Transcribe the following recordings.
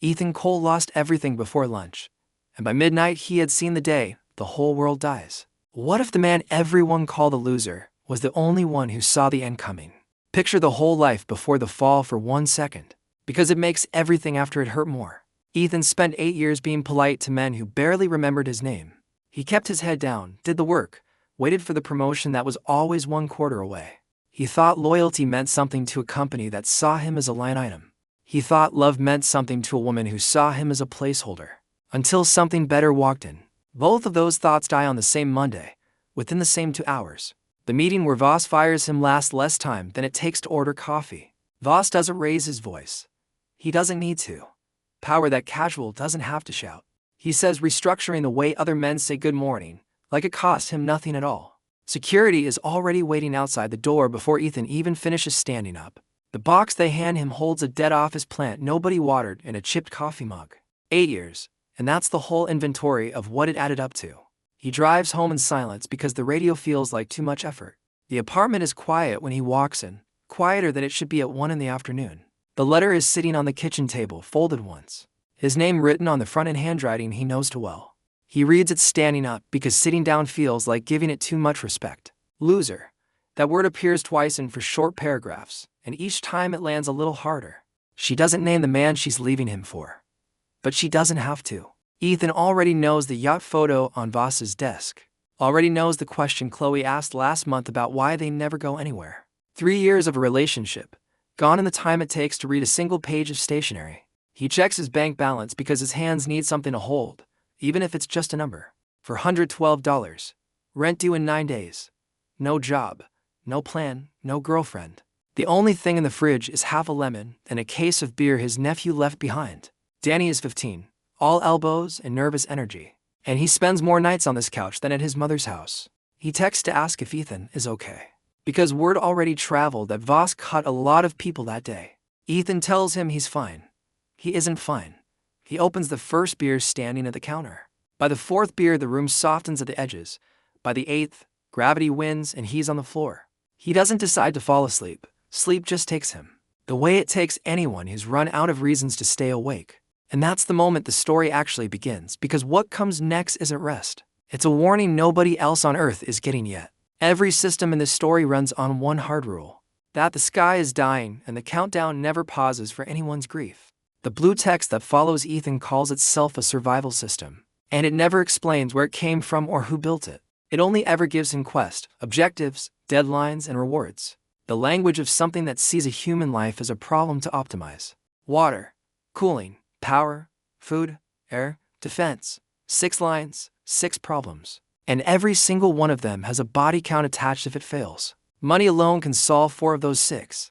Ethan Cole lost everything before lunch, and by midnight he had seen the day the whole world dies. What if the man everyone called a loser was the only one who saw the end coming? Picture the whole life before the fall for 1 second, because it makes everything after it hurt more. Ethan spent 8 years being polite to men who barely remembered his name. He kept his head down, did the work, waited for the promotion that was always 1/4 away. He thought loyalty meant something to a company that saw him as a line item. He thought love meant something to a woman who saw him as a placeholder. Until something better walked in. Both of those thoughts die on the same Monday, within the same 2 hours. The meeting where Voss fires him lasts less time than it takes to order coffee. Voss doesn't raise his voice. He doesn't need to. Power that casual doesn't have to shout. He says restructuring the way other men say good morning, like it costs him nothing at all. Security is already waiting outside the door before Ethan even finishes standing up. The box they hand him holds a dead office plant nobody watered and a chipped coffee mug. 8 years, and that's the whole inventory of what it added up to. He drives home in silence because the radio feels like too much effort. The apartment is quiet when he walks in, quieter than it should be at 1 in the afternoon. The letter is sitting on the kitchen table, folded once. His name written on the front in handwriting he knows too well. He reads it standing up because sitting down feels like giving it too much respect. Loser. That word appears twice in 4 short paragraphs, and each time it lands a little harder. She doesn't name the man she's leaving him for. But she doesn't have to. Ethan already knows the yacht photo on Voss's desk. Already knows the question Chloe asked last month about why they never go anywhere. 3 years of a relationship, gone in the time it takes to read a single page of stationery. He checks his bank balance because his hands need something to hold, even if it's just a number. For $112. Rent due in 9 days. No job, no plan, no girlfriend. The only thing in the fridge is half a lemon and a case of beer his nephew left behind. Danny is 15, all elbows and nervous energy, and he spends more nights on this couch than at his mother's house. He texts to ask if Ethan is okay, because word already traveled that Voss cut a lot of people that day. Ethan tells him he's fine. He isn't fine. He opens the first beer standing at the counter. By the 4th beer, the room softens at the edges. By the 8th, gravity wins and he's on the floor. He doesn't decide to fall asleep. Sleep just takes him. The way it takes anyone who's run out of reasons to stay awake. And that's the moment the story actually begins, because what comes next isn't rest. It's a warning nobody else on Earth is getting yet. Every system in this story runs on one hard rule. That the sky is dying and the countdown never pauses for anyone's grief. The blue text that follows Ethan calls itself a survival system. And it never explains where it came from or who built it. It only ever gives him quest, objectives, deadlines, and rewards. The language of something that sees a human life as a problem to optimize. Water, cooling, power, food, air, defense. 6 lines, 6 problems. And every single one of them has a body count attached if it fails. Money alone can solve 4 of those 6.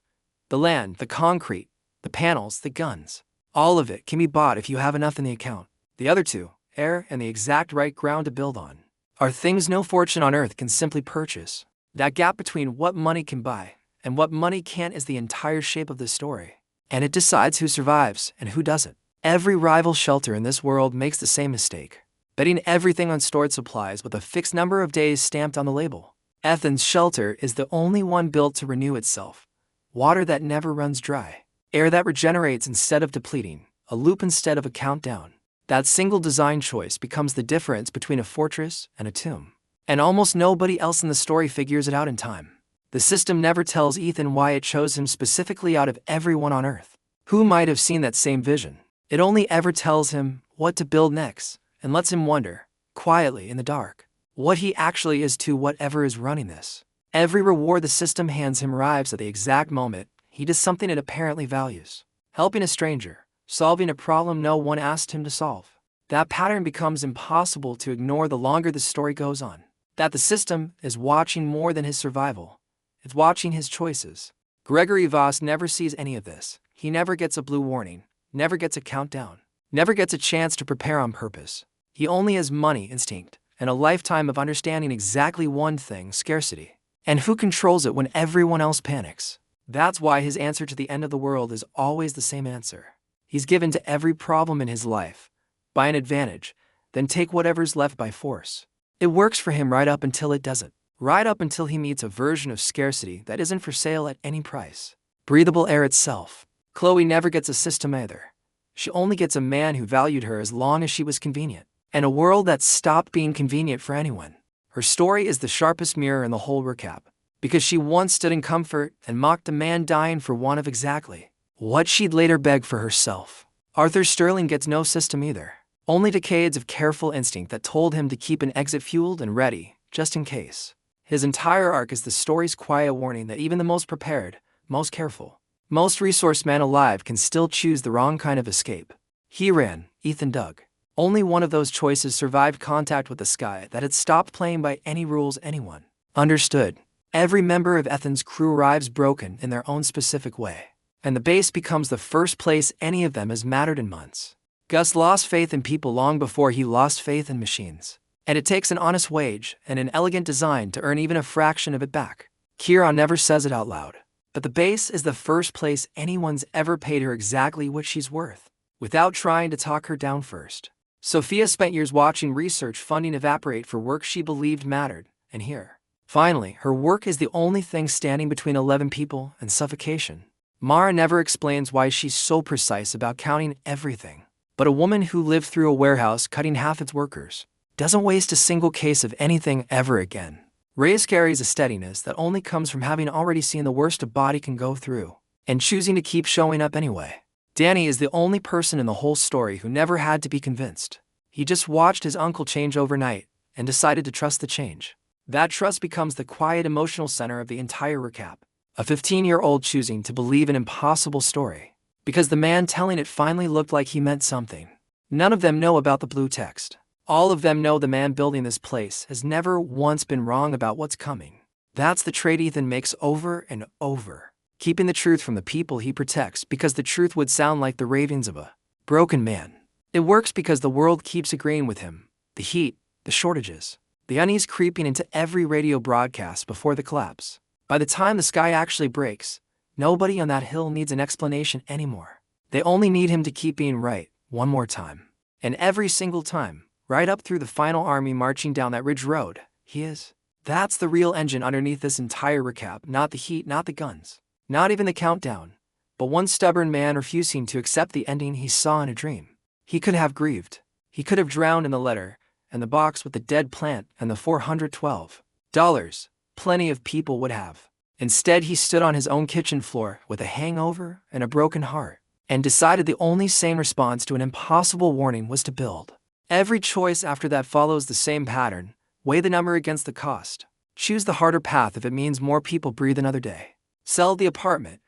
The land, the concrete, the panels, the guns. All of it can be bought if you have enough in the account. The other 2, air and the exact right ground to build on, are things no fortune on earth can simply purchase. That gap between what money can buy and what money can't is the entire shape of this story. And it decides who survives and who doesn't. Every rival shelter in this world makes the same mistake, betting everything on stored supplies with a fixed number of days stamped on the label. Ethan's shelter is the only one built to renew itself. Water that never runs dry. Air that regenerates instead of depleting. A loop instead of a countdown. That single design choice becomes the difference between a fortress and a tomb. And almost nobody else in the story figures it out in time. The system never tells Ethan why it chose him specifically out of everyone on Earth. Who might have seen that same vision? It only ever tells him what to build next, and lets him wonder, quietly in the dark, what he actually is to whatever is running this. Every reward the system hands him arrives at the exact moment he does something it apparently values. Helping a stranger, solving a problem no one asked him to solve. That pattern becomes impossible to ignore the longer the story goes on. That the system is watching more than his survival. It's watching his choices. Gregory Voss never sees any of this. He never gets a blue warning, never gets a countdown, never gets a chance to prepare on purpose. He only has money instinct and a lifetime of understanding exactly one thing: scarcity. And who controls it when everyone else panics? That's why his answer to the end of the world is always the same answer. He's given to every problem in his life. Buy an advantage, then take whatever's left by force. It works for him right up until it doesn't. Right up until he meets a version of scarcity that isn't for sale at any price. Breathable air itself. Chloe never gets a system either. She only gets a man who valued her as long as she was convenient, and a world that stopped being convenient for anyone. Her story is the sharpest mirror in the whole recap, because she once stood in comfort and mocked a man dying for want of exactly what she'd later beg for herself. Arthur Sterling gets no system either, only decades of careful instinct that told him to keep an exit fueled and ready, just in case. His entire arc is the story's quiet warning that even the most prepared, most careful, most resourced man alive can still choose the wrong kind of escape. He ran, Ethan dug. Only one of those choices survived contact with the sky that had stopped playing by any rules anyone understood. Every member of Ethan's crew arrives broken in their own specific way, and the base becomes the first place any of them has mattered in months. Gus lost faith in people long before he lost faith in machines, and it takes an honest wage and an elegant design to earn even a fraction of it back. Kira never says it out loud, but the base is the first place anyone's ever paid her exactly what she's worth, without trying to talk her down first. Sophia spent years watching research funding evaporate for work she believed mattered, and here, finally, her work is the only thing standing between 11 people and suffocation. Mara never explains why she's so precise about counting everything, but a woman who lived through a warehouse cutting half its workers doesn't waste a single case of anything ever again. Reyes carries a steadiness that only comes from having already seen the worst a body can go through, and choosing to keep showing up anyway. Danny is the only person in the whole story who never had to be convinced. He just watched his uncle change overnight and decided to trust the change. That trust becomes the quiet emotional center of the entire recap. A 15-year-old choosing to believe an impossible story, because the man telling it finally looked like he meant something. None of them know about the blue text. All of them know the man building this place has never once been wrong about what's coming. That's the trade Ethan makes over and over, keeping the truth from the people he protects because the truth would sound like the ravings of a broken man. It works because the world keeps agreeing with him. The heat, the shortages, the unease creeping into every radio broadcast before the collapse. By the time the sky actually breaks, nobody on that hill needs an explanation anymore. They only need him to keep being right, one more time. And every single time, right up through the final army marching down that ridge road, he is. That's the real engine underneath this entire recap, not the heat, not the guns, not even the countdown, but one stubborn man refusing to accept the ending he saw in a dream. He could have grieved. He could have drowned in the letter, and the box with the dead plant and the $412. Plenty of people would have. Instead, he stood on his own kitchen floor with a hangover and a broken heart, and decided the only sane response to an impossible warning was to build. Every choice after that follows the same pattern. Weigh the number against the cost. Choose the harder path if it means more people breathe another day. Sell the apartment.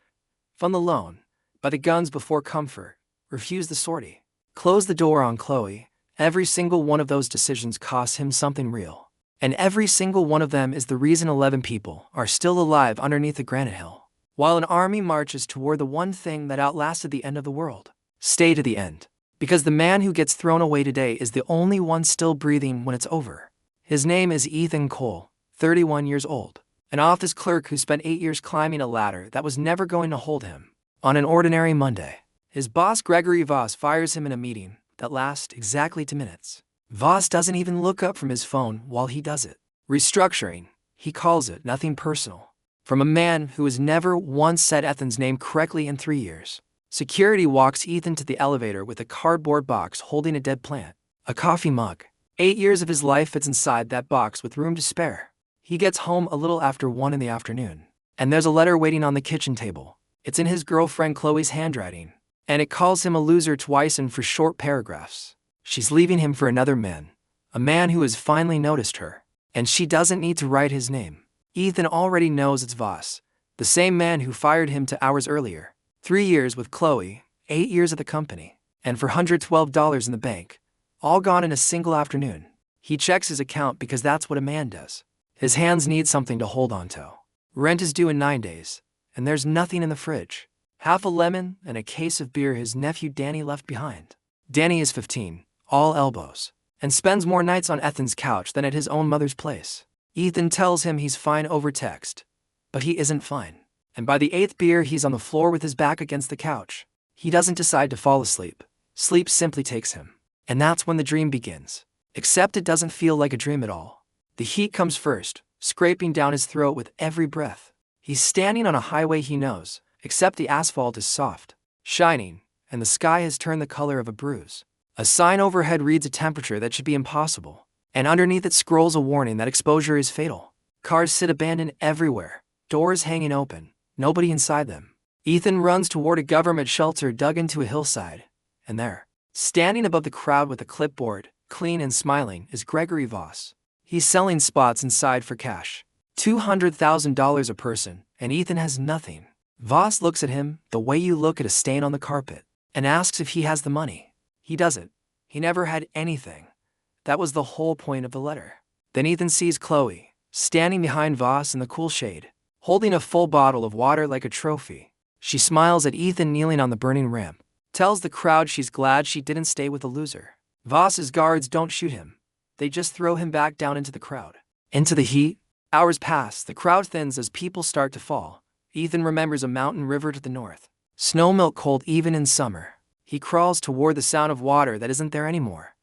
Fund the loan. Buy the guns before comfort. Refuse the sortie. Close the door on Chloe. Every single one of those decisions costs him something real. And every single one of them is the reason 11 people are still alive underneath the granite hill, while an army marches toward the one thing that outlasted the end of the world. Stay to the end. Because the man who gets thrown away today is the only one still breathing when it's over. His name is Ethan Cole, 31 years old, an office clerk who spent 8 years climbing a ladder that was never going to hold him. On an ordinary Monday, his boss Gregory Voss fires him in a meeting that lasts exactly 2 minutes. Voss doesn't even look up from his phone while he does it. Restructuring, he calls it, nothing personal. From a man who has never once said Ethan's name correctly in 3 years. Security walks Ethan to the elevator with a cardboard box holding a dead plant, a coffee mug. 8 years of his life fits inside that box with room to spare. He gets home a little after 1 in the afternoon, and there's a letter waiting on the kitchen table. It's in his girlfriend Chloe's handwriting, and it calls him a loser twice in 4 short paragraphs. She's leaving him for another man, a man who has finally noticed her, and she doesn't need to write his name. Ethan already knows it's Voss, the same man who fired him 2 hours earlier. 3 years with Chloe, 8 years at the company, and $412 in the bank, all gone in a single afternoon. He checks his account because that's what a man does. His hands need something to hold on to. Rent is due in 9 days, and there's nothing in the fridge. Half a lemon and a case of beer his nephew Danny left behind. Danny is 15, all elbows, and spends more nights on Ethan's couch than at his own mother's place. Ethan tells him he's fine over text, but he isn't fine. And by the 8th beer, he's on the floor with his back against the couch. He doesn't decide to fall asleep. Sleep simply takes him. And that's when the dream begins. Except it doesn't feel like a dream at all. The heat comes first, scraping down his throat with every breath. He's standing on a highway he knows, except the asphalt is soft, shining, and the sky has turned the color of a bruise. A sign overhead reads a temperature that should be impossible, and underneath it scrolls a warning that exposure is fatal. Cars sit abandoned everywhere, doors hanging open, nobody inside them. Ethan runs toward a government shelter dug into a hillside, and there, standing above the crowd with a clipboard, clean and smiling, is Gregory Voss. He's selling spots inside for cash. $200,000 a person, and Ethan has nothing. Voss looks at him the way you look at a stain on the carpet, and asks if he has the money. He doesn't. He never had anything. That was the whole point of the letter. Then Ethan sees Chloe, standing behind Voss in the cool shade, holding a full bottle of water like a trophy. She smiles at Ethan kneeling on the burning ramp, tells the crowd she's glad she didn't stay with the loser. Voss's guards don't shoot him. They just throw him back down into the crowd. Into the heat. Hours pass, the crowd thins as people start to fall. Ethan remembers a mountain river to the north. Snow milk cold even in summer. He crawls toward the sound of water that isn't there anymore.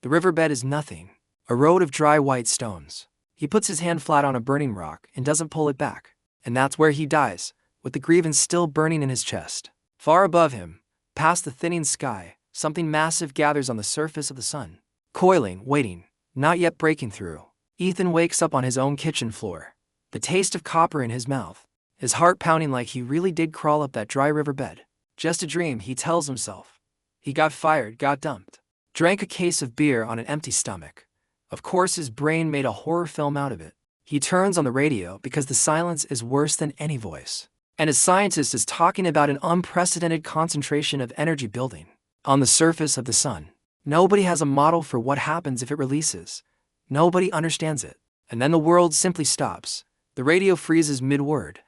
The riverbed is nothing. A road of dry white stones. He puts his hand flat on a burning rock and doesn't pull it back. And that's where he dies, with the grievance still burning in his chest. Far above him, past the thinning sky, something massive gathers on the surface of the sun. Coiling, waiting, not yet breaking through. Ethan wakes up on his own kitchen floor, the taste of copper in his mouth, his heart pounding like he really did crawl up that dry riverbed. Just a dream, he tells himself. He got fired, got dumped, drank a case of beer on an empty stomach. Of course his brain made a horror film out of it. He turns on the radio because the silence is worse than any voice. And a scientist is talking about an unprecedented concentration of energy building on the surface of the sun. Nobody has a model for what happens if it releases. Nobody understands it. And then the world simply stops. The radio freezes mid-word.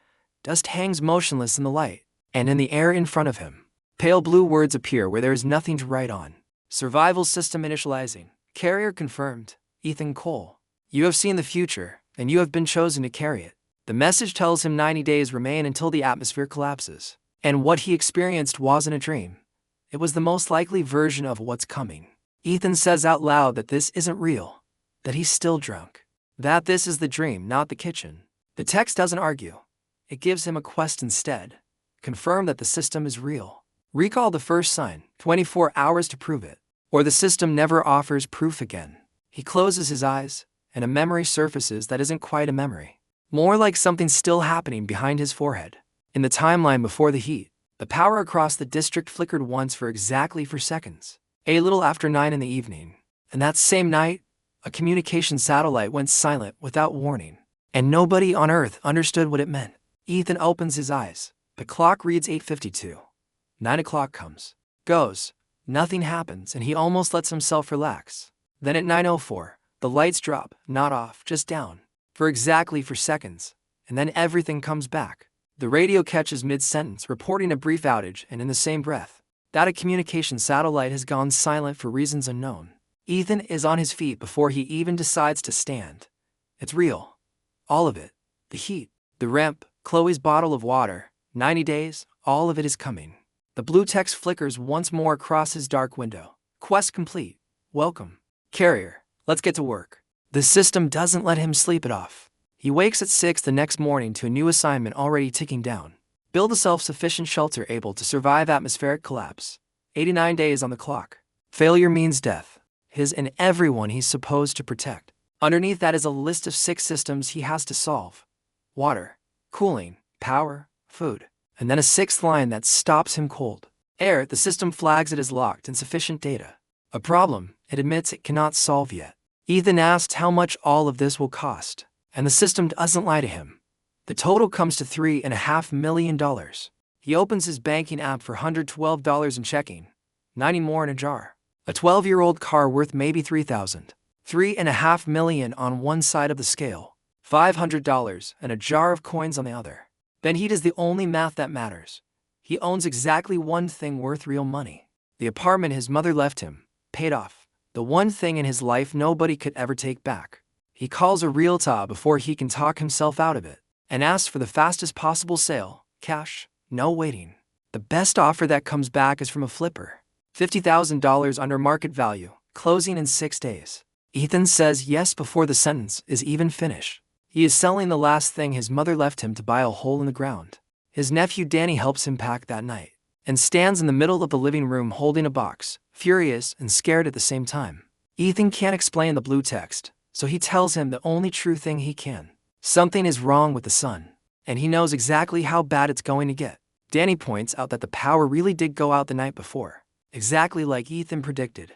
Dust hangs motionless in the light, and in the air in front of him. Pale blue words appear where there is nothing to write on. Survival system initializing. Carrier confirmed. Ethan Cole. You have seen the future, and you have been chosen to carry it. The message tells him 90 days remain until the atmosphere collapses. And what he experienced wasn't a dream. It was the most likely version of what's coming. Ethan says out loud that this isn't real. That he's still drunk. That this is the dream, not the kitchen. The text doesn't argue. It gives him a quest instead. Confirm that the system is real. Recall the first sign, 24 hours to prove it. Or the system never offers proof again. He closes his eyes, and a memory surfaces that isn't quite a memory. More like something still happening behind his forehead. In the timeline before the heat, the power across the district flickered once for exactly 4 seconds. A little after 9 in the evening. And that same night, a communication satellite went silent without warning, and nobody on Earth understood what it meant. Ethan opens his eyes. The clock reads 8:52. 9 o'clock comes, goes, nothing happens, and he almost lets himself relax. Then at 9:04, the lights drop, not off, just down, for exactly 4 seconds, and then everything comes back. The radio catches mid-sentence, reporting a brief outage, and in the same breath, that a communication satellite has gone silent for reasons unknown. Ethan is on his feet before he even decides to stand. It's real. All of it. The heat, the ramp, Chloe's bottle of water, 90 days, all of it is coming. The blue text flickers once more across his dark window. Quest complete. Welcome. Carrier, let's get to work. The system doesn't let him sleep it off. He wakes at 6 the next morning to a new assignment already ticking down. Build a self-sufficient shelter able to survive atmospheric collapse. 89 days on the clock. Failure means death. His and everyone he's supposed to protect. Underneath that is a list of 6 systems he has to solve. Water, cooling, power, food. And then a 6th line that stops him cold. Air, the system flags it as locked, insufficient data. A problem it admits it cannot solve yet. Ethan asks how much all of this will cost, and the system doesn't lie to him. The total comes to $3.5 million. He opens his banking app for $112 in checking, 90 more in a jar. A 12-year-old car worth maybe $3,000. $3.5 million on one side of the scale. $500 and a jar of coins on the other. Then he does the only math that matters. He owns exactly one thing worth real money. The apartment his mother left him, paid off. The one thing in his life nobody could ever take back. He calls a realtor before he can talk himself out of it, and asks for the fastest possible sale, cash, no waiting. The best offer that comes back is from a flipper. $50,000 under market value, closing in 6 days. Ethan says yes before the sentence is even finished. He is selling the last thing his mother left him to buy a hole in the ground. His nephew Danny helps him pack that night. and stands in the middle of the living room holding a box, furious and scared at the same time. Ethan can't explain the blue text, so he tells him the only true thing he can. Something is wrong with the sun, and he knows exactly how bad it's going to get. Danny points out that the power really did go out the night before, exactly like Ethan predicted.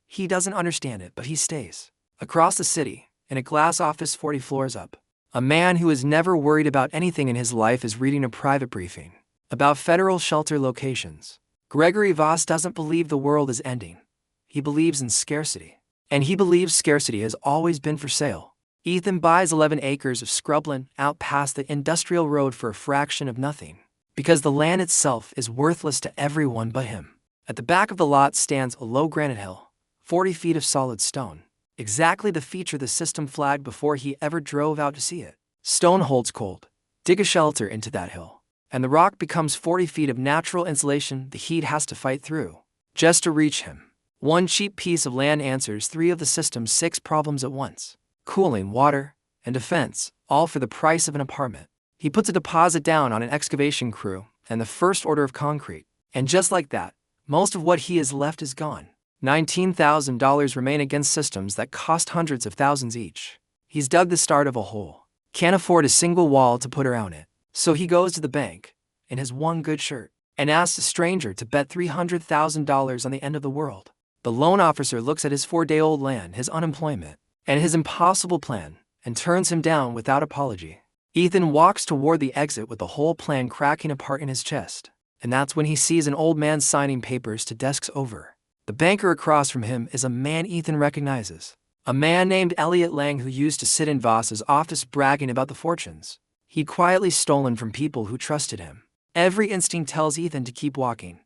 He doesn't understand it, but he stays. Across the city, in a glass office 40 floors up, a man who has never worried about anything in his life is reading a private briefing about federal shelter locations. Gregory Voss doesn't believe the world is ending. He believes in scarcity. And he believes scarcity has always been for sale. Ethan buys 11 acres of scrubland out past the industrial road for a fraction of nothing, because the land itself is worthless to everyone but him. At the back of the lot stands a low granite hill, 40 feet of solid stone, exactly the feature the system flagged before he ever drove out to see it. Stone holds cold. Dig a shelter into that hill, and the rock becomes 40 feet of natural insulation the heat has to fight through, just to reach him. One cheap piece of land answers 3 of the system's 6 problems at once: cooling, water, and defense, all for the price of an apartment. He puts a deposit down on an excavation crew and the first order of concrete, and just like that, most of what he has left is gone. $19,000 remain against systems that cost hundreds of thousands each. He's dug the start of a hole, can't afford a single wall to put around it, so he goes to the bank, in his one good shirt, and asks a stranger to bet $300,000 on the end of the world. The loan officer looks at his 4-day-old land, his unemployment, and his impossible plan, and turns him down without apology. Ethan walks toward the exit with the whole plan cracking apart in his chest, and that's when he sees an old man signing papers to desks over. The banker across from him is a man Ethan recognizes, a man named Elliot Lang who used to sit in Voss's office bragging about the fortunes he'd quietly stolen from people who trusted him. Every instinct tells Ethan to keep walking.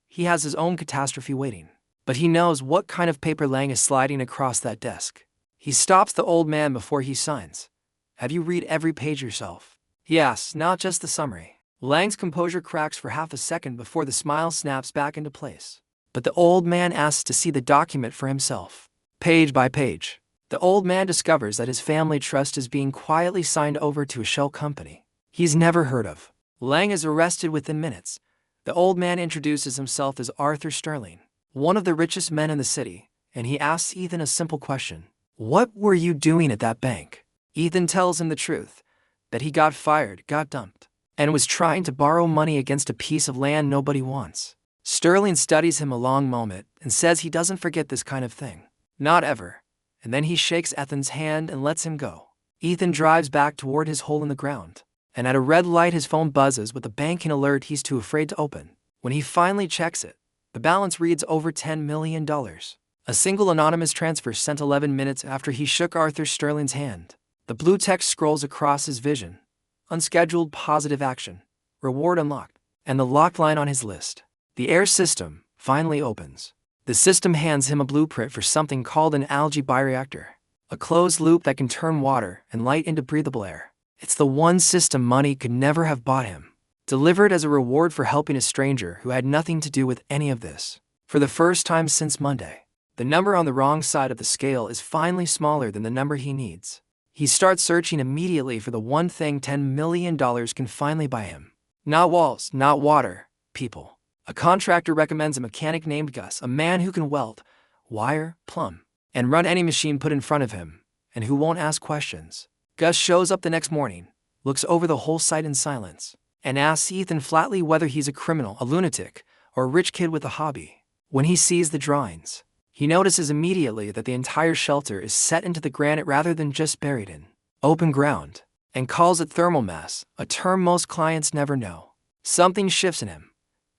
He has his own catastrophe waiting. But he knows what kind of paper Lang is sliding across that desk. He stops the old man before he signs. "Have you read every page yourself?" he asks, not just the summary. Lang's composure cracks for half a second before the smile snaps back into place. But the old man asks to see the document for himself. Page by page, the old man discovers that his family trust is being quietly signed over to a shell company he's never heard of. Lang is arrested within minutes. The old man introduces himself as Arthur Sterling, one of the richest men in the city, and he asks Ethan a simple question. "What were you doing at that bank?" Ethan tells him the truth, that he got fired, got dumped, and was trying to borrow money against a piece of land nobody wants. Sterling studies him a long moment and says he doesn't forget this kind of thing. Not ever. And then he shakes Ethan's hand and lets him go. Ethan drives back toward his hole in the ground, and at a red light his phone buzzes with a banking alert he's too afraid to open. When he finally checks it, the balance reads over $10 million. A single anonymous transfer sent 11 minutes after he shook Arthur Sterling's hand. The blue text scrolls across his vision. Unscheduled positive action. Reward unlocked. And the locked line on his list. The air system finally opens. The system hands him a blueprint for something called an algae bioreactor, a closed loop that can turn water and light into breathable air. It's the one system money could never have bought him. Delivered as a reward for helping a stranger who had nothing to do with any of this. For the first time since Monday, the number on the wrong side of the scale is finally smaller than the number he needs. He starts searching immediately for the one thing $10 million can finally buy him. Not walls, not water, people. A contractor recommends a mechanic named Gus, a man who can weld, wire, plumb, and run any machine put in front of him, and who won't ask questions. Gus shows up the next morning, looks over the whole site in silence, and asks Ethan flatly whether he's a criminal, a lunatic, or a rich kid with a hobby. When he sees the drawings, he notices immediately that the entire shelter is set into the granite rather than just buried in open ground, and calls it thermal mass, a term most clients never know. Something shifts in him.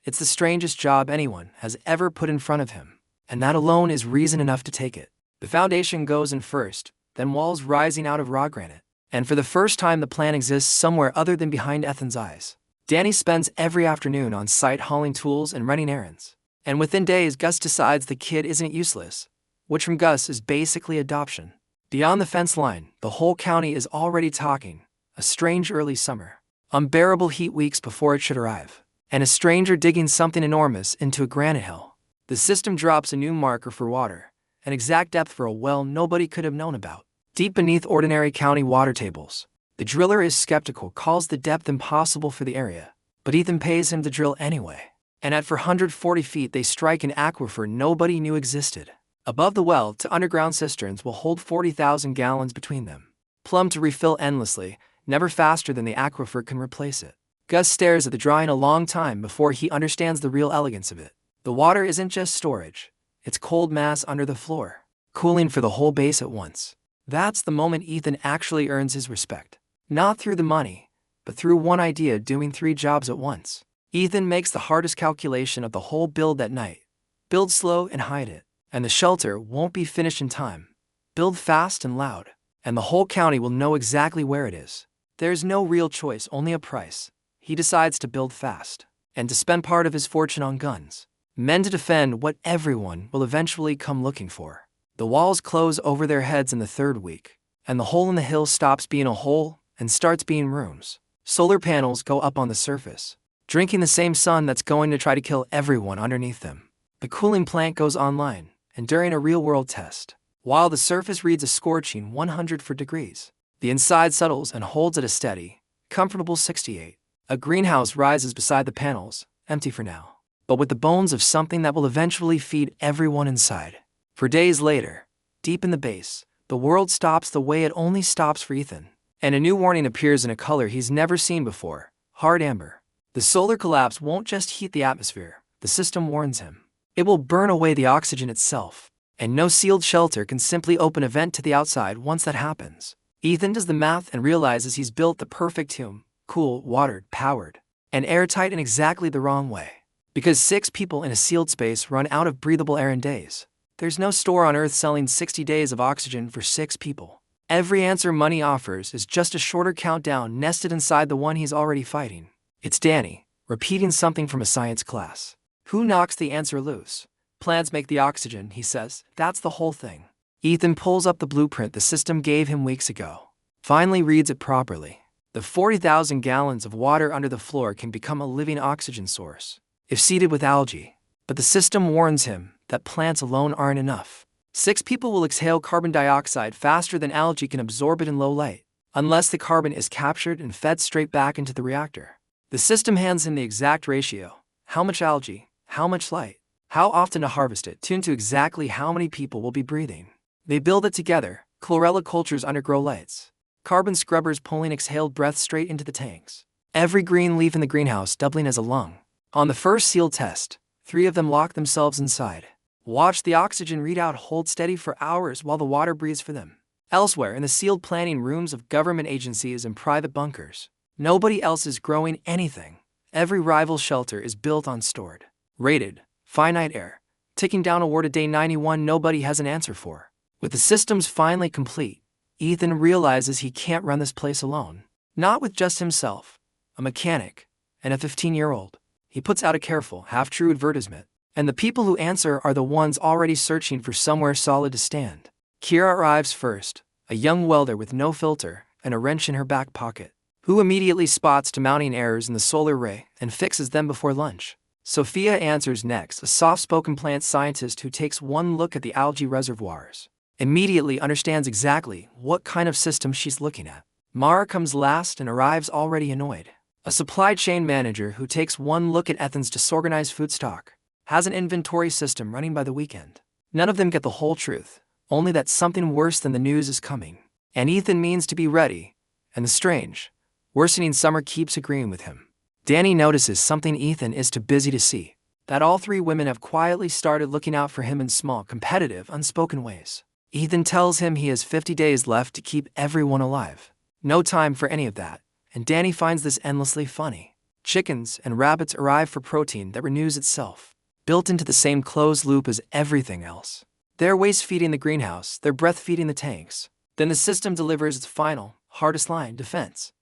It's the strangest job anyone has ever put in front of him, and that alone is reason enough to take it. The foundation goes in first, then walls rising out of raw granite. And for the first time the plan exists somewhere other than behind Ethan's eyes. Danny spends every afternoon on site hauling tools and running errands. And within days Gus decides the kid isn't useless, which from Gus is basically adoption. Beyond the fence line, the whole county is already talking. A strange early summer. Unbearable heat weeks before it should arrive. And a stranger digging something enormous into a granite hill. The system drops a new marker for water, an exact depth for a well nobody could have known about. Deep beneath ordinary county water tables. The driller is skeptical, calls the depth impossible for the area, but Ethan pays him to drill anyway. and at 440 feet they strike an aquifer nobody knew existed. Above the well to underground cisterns will hold 40,000 gallons between them. Plumbed to refill endlessly, never faster than the aquifer can replace it. Gus stares at the drawing a long time before he understands the real elegance of it. The water isn't just storage, it's cold mass under the floor, cooling for the whole base at once. That's the moment Ethan actually earns his respect. Not through the money, but through one idea doing 3 jobs at once. Ethan makes the hardest calculation of the whole build that night. Build slow and hide it, and the shelter won't be finished in time. Build fast and loud, and the whole county will know exactly where it is. There's no real choice, only a price. He decides to build fast, and to spend part of his fortune on guns. Men to defend what everyone will eventually come looking for. The walls close over their heads in the 3rd week, and the hole in the hill stops being a hole and starts being rooms. Solar panels go up on the surface, drinking the same sun that's going to try to kill everyone underneath them. The cooling plant goes online, and during a real-world test, while the surface reads a scorching 104 degrees, the inside settles and holds at a steady, comfortable 68. A greenhouse rises beside the panels, empty for now, but with the bones of something that will eventually feed everyone inside. For days later, deep in the base, the world stops the way it only stops for Ethan, and a new warning appears in a color he's never seen before: hard amber. The solar collapse won't just heat the atmosphere, the system warns him. It will burn away the oxygen itself, and no sealed shelter can simply open a vent to the outside once that happens. Ethan does the math and realizes he's built the perfect tomb: cool, watered, powered, and airtight in exactly the wrong way. Because 6 people in a sealed space run out of breathable air in days. There's no store on Earth selling 60 days of oxygen for 6 people. Every answer money offers is just a shorter countdown nested inside the one he's already fighting. It's Danny, repeating something from a science class. Who knocks the answer loose? Plants make the oxygen, he says. That's the whole thing. Ethan pulls up the blueprint the system gave him weeks ago. Finally reads it properly. The 40,000 gallons of water under the floor can become a living oxygen source, if seeded with algae. But the system warns him that plants alone aren't enough. 6 people will exhale carbon dioxide faster than algae can absorb it in low light, unless the carbon is captured and fed straight back into the reactor. The system hands him the exact ratio: how much algae, how much light, how often to harvest it, tuned to exactly how many people will be breathing. They build it together: chlorella cultures under grow lights, carbon scrubbers pulling exhaled breath straight into the tanks, every green leaf in the greenhouse doubling as a lung. On the first sealed test, 3 of them lock themselves inside. Watch the oxygen readout hold steady for hours while the water breathes for them. Elsewhere in the sealed planning rooms of government agencies and private bunkers, nobody else is growing anything. Every rival shelter is built on stored, rated, finite air, ticking down awarded day 91 nobody has an answer for. With the systems finally complete, Ethan realizes he can't run this place alone. Not with just himself, a mechanic, and a 15-year-old. He puts out a careful, half-true advertisement, and the people who answer are the ones already searching for somewhere solid to stand. Kira arrives first, a young welder with no filter and a wrench in her back pocket, who immediately spots mounting errors in the solar array and fixes them before lunch. Sophia answers next, a soft-spoken plant scientist who takes one look at the algae reservoirs, immediately understands exactly what kind of system she's looking at. Mara comes last and arrives already annoyed, a supply chain manager who takes one look at Ethan's disorganized food stock, has an inventory system running by the weekend. None of them get the whole truth, only that something worse than the news is coming, and Ethan means to be ready, and the strange, worsening summer keeps agreeing with him. Danny notices something Ethan is too busy to see, that all 3 women have quietly started looking out for him in small, competitive, unspoken ways. Ethan tells him he has 50 days left to keep everyone alive. No time for any of that, and Danny finds this endlessly funny. Chickens and rabbits arrive for protein that renews itself, built into the same closed loop as everything else. Their waste feeding the greenhouse, their breath feeding the tanks. Then the system delivers its final, hardest line, defense.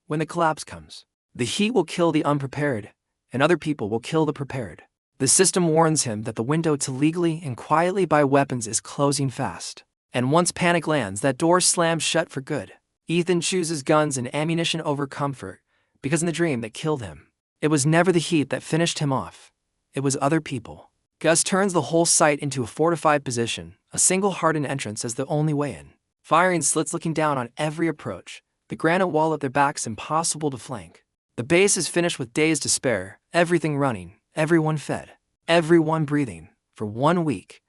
When the collapse comes, the heat will kill the unprepared, and other people will kill the prepared. The system warns him that the window to legally and quietly buy weapons is closing fast. And once panic lands, that door slams shut for good. Ethan chooses guns and ammunition over comfort, because in the dream that killed him, it was never the heat that finished him off. It was other people. Gus turns the whole site into a fortified position, a single hardened entrance as the only way in. Firing slits looking down on every approach, the granite wall at their backs impossible to flank. The base is finished with days to spare, everything running, Everyone fed. Everyone breathing. For 1 week,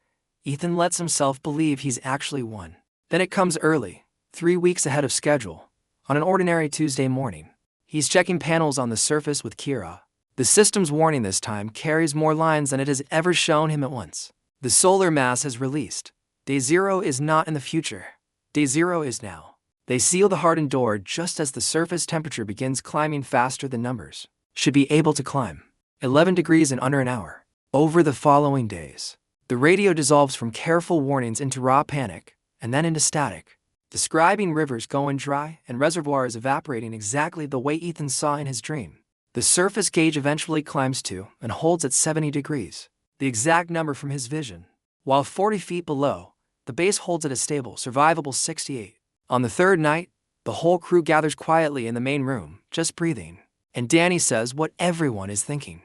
Ethan lets himself believe he's actually won. Then it comes early, 3 weeks ahead of schedule, on an ordinary Tuesday morning. He's checking panels on the surface with Kira. The system's warning this time carries more lines than it has ever shown him at once. The solar mass has released. Day 0 is not in the future. Day 0 is now. They seal the hardened door just as the surface temperature begins climbing faster than numbers should be able to climb. 11 degrees in under an hour. Over the following days, the radio dissolves from careful warnings into raw panic, and then into static, describing rivers going dry and reservoirs evaporating exactly the way Ethan saw in his dream. The surface gauge eventually climbs to and holds at 70 degrees, the exact number from his vision, while 40 feet below, the base holds at a stable, survivable 68. On the third night, the whole crew gathers quietly in the main room, just breathing, and Danny says what everyone is thinking.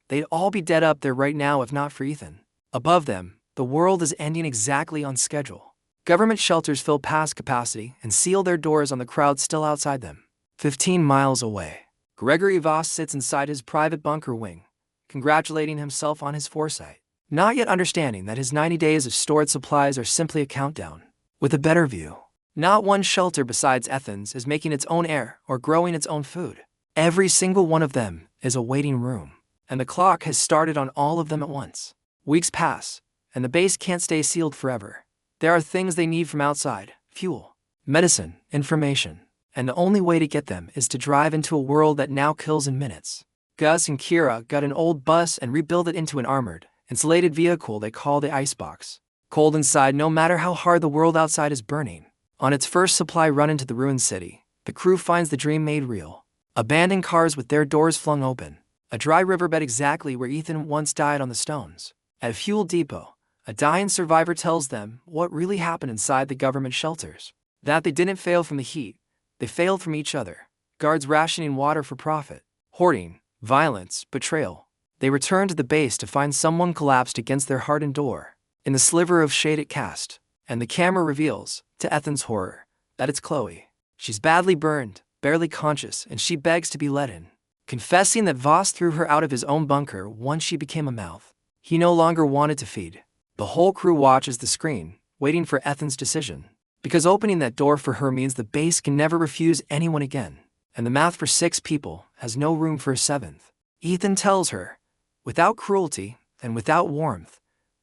They'd all be dead up there right now if not for Ethan. Above them, the world is ending exactly on schedule. Government shelters fill past capacity and seal their doors on the crowd still outside them. 15 miles away, Gregory Voss sits inside his private bunker wing, congratulating himself on his foresight, not yet understanding that his 90 days of stored supplies are simply a countdown. With a better view, not one shelter besides Ethan's is making its own air or growing its own food. Every single one of them is a waiting room, and the clock has started on all of them at once. Weeks pass, and the base can't stay sealed forever. There are things they need from outside: fuel, medicine, information, and the only way to get them is to drive into a world that now kills in minutes. Gus and Kira got an old bus and rebuilt it into an armored, insulated vehicle they call the Icebox. Cold inside no matter how hard the world outside is burning. On its first supply run into the ruined city, the crew finds the dream made real. Abandoned cars with their doors flung open. A dry riverbed exactly where Ethan once died on the stones. At a fuel depot, a dying survivor tells them what really happened inside the government shelters. That they didn't fail from the heat, they failed from each other. Guards rationing water for profit, hoarding, violence, betrayal. They return to the base to find someone collapsed against their hardened door. In the sliver of shade it cast, and the camera reveals, to Ethan's horror, that it's Chloe. She's badly burned, barely conscious, and she begs to be let in, confessing that Voss threw her out of his own bunker once she became a mouth he no longer wanted to feed. The whole crew watches the screen, waiting for Ethan's decision, because opening that door for her means the base can never refuse anyone again, and the math for 6 people has no room for a 7th. Ethan tells her, without cruelty and without warmth,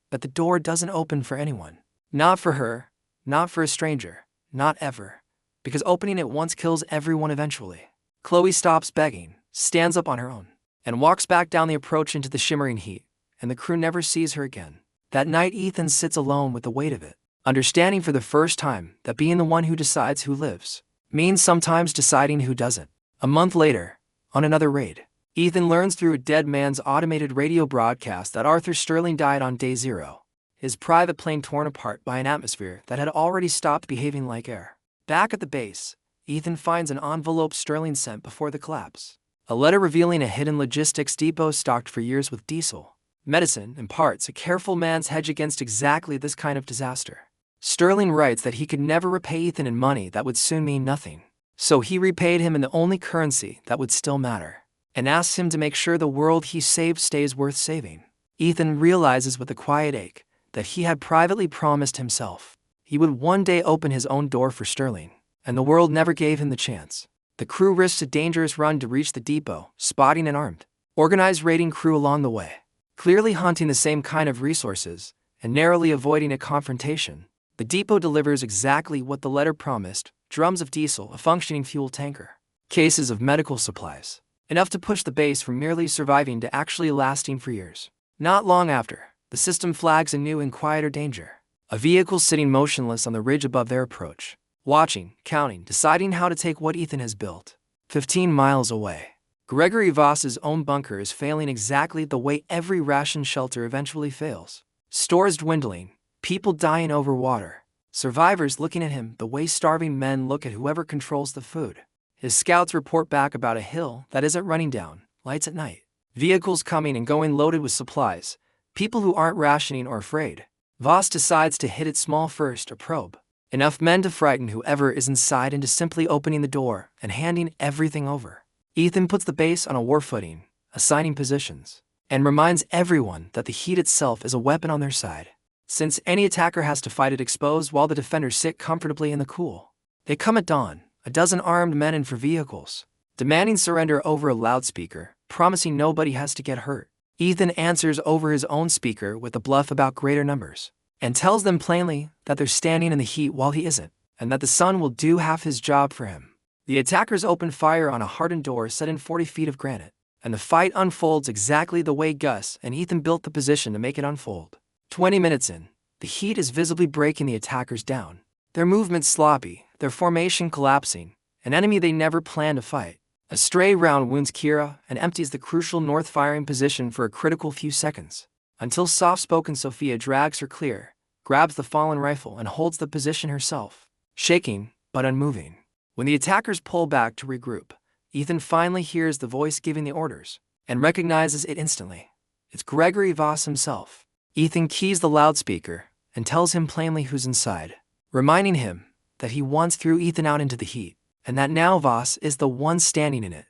that the door doesn't open for anyone. Not for her, not for a stranger, not ever, because opening it once kills everyone eventually. Chloe stops begging, stands up on her own, and walks back down the approach into the shimmering heat, and the crew never sees her again. That night Ethan sits alone with the weight of it, understanding for the first time that being the one who decides who lives means sometimes deciding who doesn't. A month later, on another raid, Ethan learns through a dead man's automated radio broadcast that Arthur Sterling died on day 0. His private plane torn apart by an atmosphere that had already stopped behaving like air. Back at the base, Ethan finds an envelope Sterling sent before the collapse. A letter revealing a hidden logistics depot stocked for years with diesel, medicine, and parts, a careful man's hedge against exactly this kind of disaster. Sterling writes that he could never repay Ethan in money that would soon mean nothing. So he repaid him in the only currency that would still matter, and asks him to make sure the world he saved stays worth saving. Ethan realizes with a quiet ache that he had privately promised himself he would one day open his own door for Sterling, and the world never gave him the chance. The crew risks a dangerous run to reach the depot, spotting an armed, organized raiding crew along the way, clearly hunting the same kind of resources and narrowly avoiding a confrontation. The depot delivers exactly what the letter promised: drums of diesel, a functioning fuel tanker, cases of medical supplies, enough to push the base from merely surviving to actually lasting for years. Not long after, the system flags a new and quieter danger. A vehicle sitting motionless on the ridge above their approach, watching, counting, deciding how to take what Ethan has built. 15 miles away, Gregory Voss's own bunker is failing exactly the way every ration shelter eventually fails. Stores dwindling, people dying over water, survivors looking at him the way starving men look at whoever controls the food. His scouts report back about a hill that isn't running down, lights at night, vehicles coming and going loaded with supplies, people who aren't rationing or afraid. Voss decides to hit it small first, a probe. Enough men to frighten whoever is inside into simply opening the door and handing everything over. Ethan puts the base on a war footing, assigning positions. and reminds everyone that the heat itself is a weapon on their side, since any attacker has to fight it exposed while the defenders sit comfortably in the cool. They come at dawn, a dozen armed men in for vehicles, demanding surrender over a loudspeaker, promising nobody has to get hurt. Ethan answers over his own speaker with a bluff about greater numbers, and tells them plainly that they're standing in the heat while he isn't, and that the sun will do half his job for him. The attackers open fire on a hardened door set in 40 feet of granite, and the fight unfolds exactly the way Gus and Ethan built the position to make it unfold. 20 minutes in, the heat is visibly breaking the attackers down, their movements sloppy, their formation collapsing, an enemy they never planned to fight. A stray round wounds Kira and empties the crucial north firing position for a critical few seconds, until soft-spoken Sophia drags her clear, grabs the fallen rifle and holds the position herself, shaking but unmoving. When the attackers pull back to regroup, Ethan finally hears the voice giving the orders, and recognizes it instantly. It's Gregory Voss himself. Ethan keys the loudspeaker and tells him plainly who's inside, reminding him that he once threw Ethan out into the heat, and that now Voss is the one standing in it,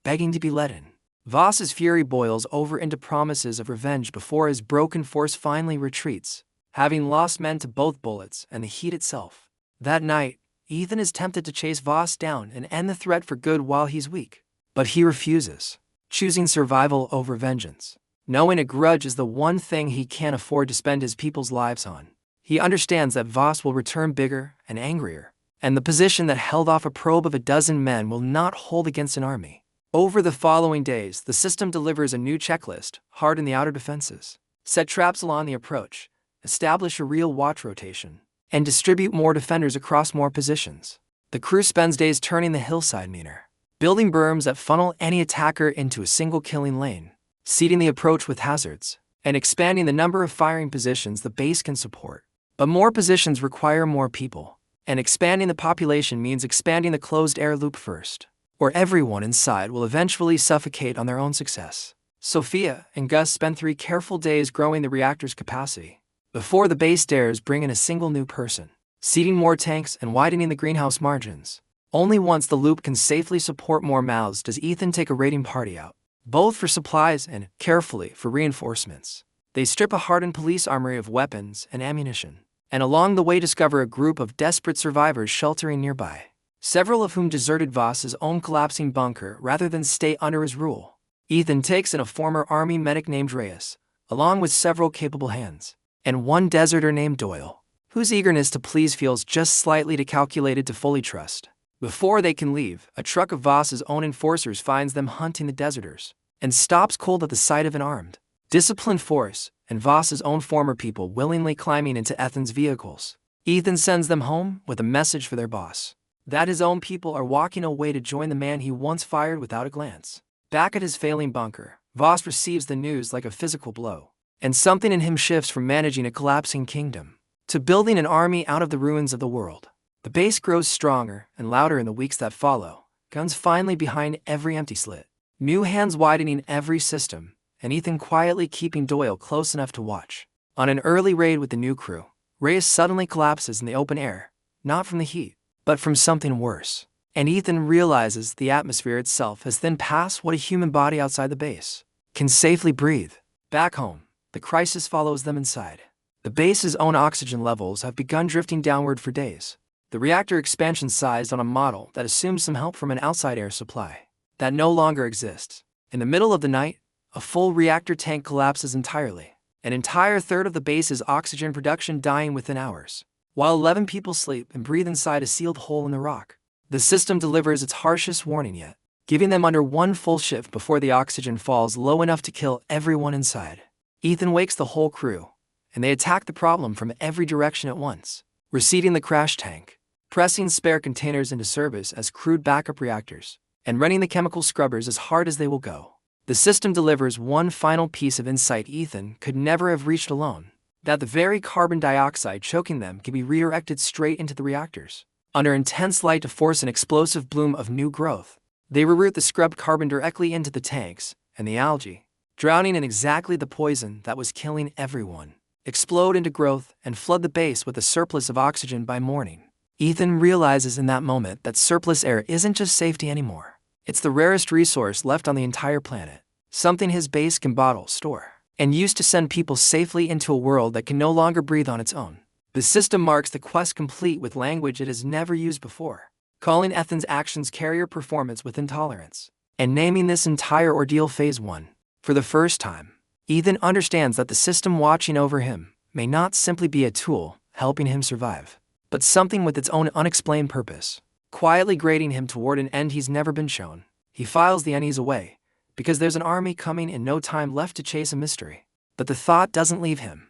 begging to be let in. Voss's fury boils over into promises of revenge before his broken force finally retreats, having lost men to both bullets and the heat itself. That night, Ethan is tempted to chase Voss down and end the threat for good while he's weak, but he refuses, choosing survival over vengeance. Knowing a grudge is the one thing he can't afford to spend his people's lives on, he understands that Voss will return bigger and angrier, and the position that held off a probe of a dozen men will not hold against an army. Over the following days, the system delivers a new checklist: harden the outer defenses, set traps along the approach, establish a real watch rotation, and distribute more defenders across more positions. The crew spends days turning the hillside meaner, building berms that funnel any attacker into a single killing lane, seeding the approach with hazards, and expanding the number of firing positions the base can support. But more positions require more people, and expanding the population means expanding the closed air loop first, or everyone inside will eventually suffocate on their own success. Sophia and Gus spend 3 careful days growing the reactor's capacity, before the base dares bring in a single new person, seeding more tanks and widening the greenhouse margins. Only once the loop can safely support more mouths does Ethan take a raiding party out, both for supplies and, carefully, for reinforcements. They strip a hardened police armory of weapons and ammunition, and along the way discover a group of desperate survivors sheltering nearby, several of whom deserted Voss's own collapsing bunker rather than stay under his rule. Ethan takes in a former army medic named Reyes, along with several capable hands, and one deserter named Doyle, whose eagerness to please feels just slightly calculated to fully trust. Before they can leave, a truck of Voss's own enforcers finds them hunting the deserters, and stops cold at the sight of an armed, disciplined force, and Voss's own former people willingly climbing into Ethan's vehicles. Ethan sends them home with a message for their boss, that his own people are walking away to join the man he once fired without a glance. Back at his failing bunker, Voss receives the news like a physical blow, and something in him shifts from managing a collapsing kingdom to building an army out of the ruins of the world. The base grows stronger and louder in the weeks that follow, guns finally behind every empty slit, new hands widening every system, and Ethan quietly keeping Doyle close enough to watch. On an early raid with the new crew, Reyes suddenly collapses in the open air, not from the heat, but from something worse. And Ethan realizes the atmosphere itself has thinned past what a human body outside the base can safely breathe. Back home, the crisis follows them inside. The base's own oxygen levels have begun drifting downward for days, the reactor expansion sized on a model that assumes some help from an outside air supply that no longer exists. In the middle of the night, a full reactor tank collapses entirely, an entire third of the base's oxygen production dying within hours, while 11 people sleep and breathe inside a sealed hole in the rock. The system delivers its harshest warning yet, giving them under one full shift before the oxygen falls low enough to kill everyone inside. Ethan wakes the whole crew, and they attack the problem from every direction at once, reseating the crash tank, pressing spare containers into service as crude backup reactors, and running the chemical scrubbers as hard as they will go. The system delivers one final piece of insight Ethan could never have reached alone, that the very carbon dioxide choking them can be redirected straight into the reactors, under intense light to force an explosive bloom of new growth. They reroute the scrubbed carbon directly into the tanks, and the algae, drowning in exactly the poison that was killing everyone, explode into growth and flood the base with a surplus of oxygen by morning. Ethan realizes in that moment that surplus air isn't just safety anymore. It's the rarest resource left on the entire planet. something his base can bottle, store, and use to send people safely into a world that can no longer breathe on its own. The system marks the quest complete with language it has never used before, calling Ethan's actions carrier performance with intolerance, and naming this entire ordeal Phase 1. For the first time, Ethan understands that the system watching over him may not simply be a tool helping him survive, but something with its own unexplained purpose, quietly grading him toward an end he's never been shown. He files the unease away, because there's an army coming and no time left to chase a mystery. But the thought doesn't leave him.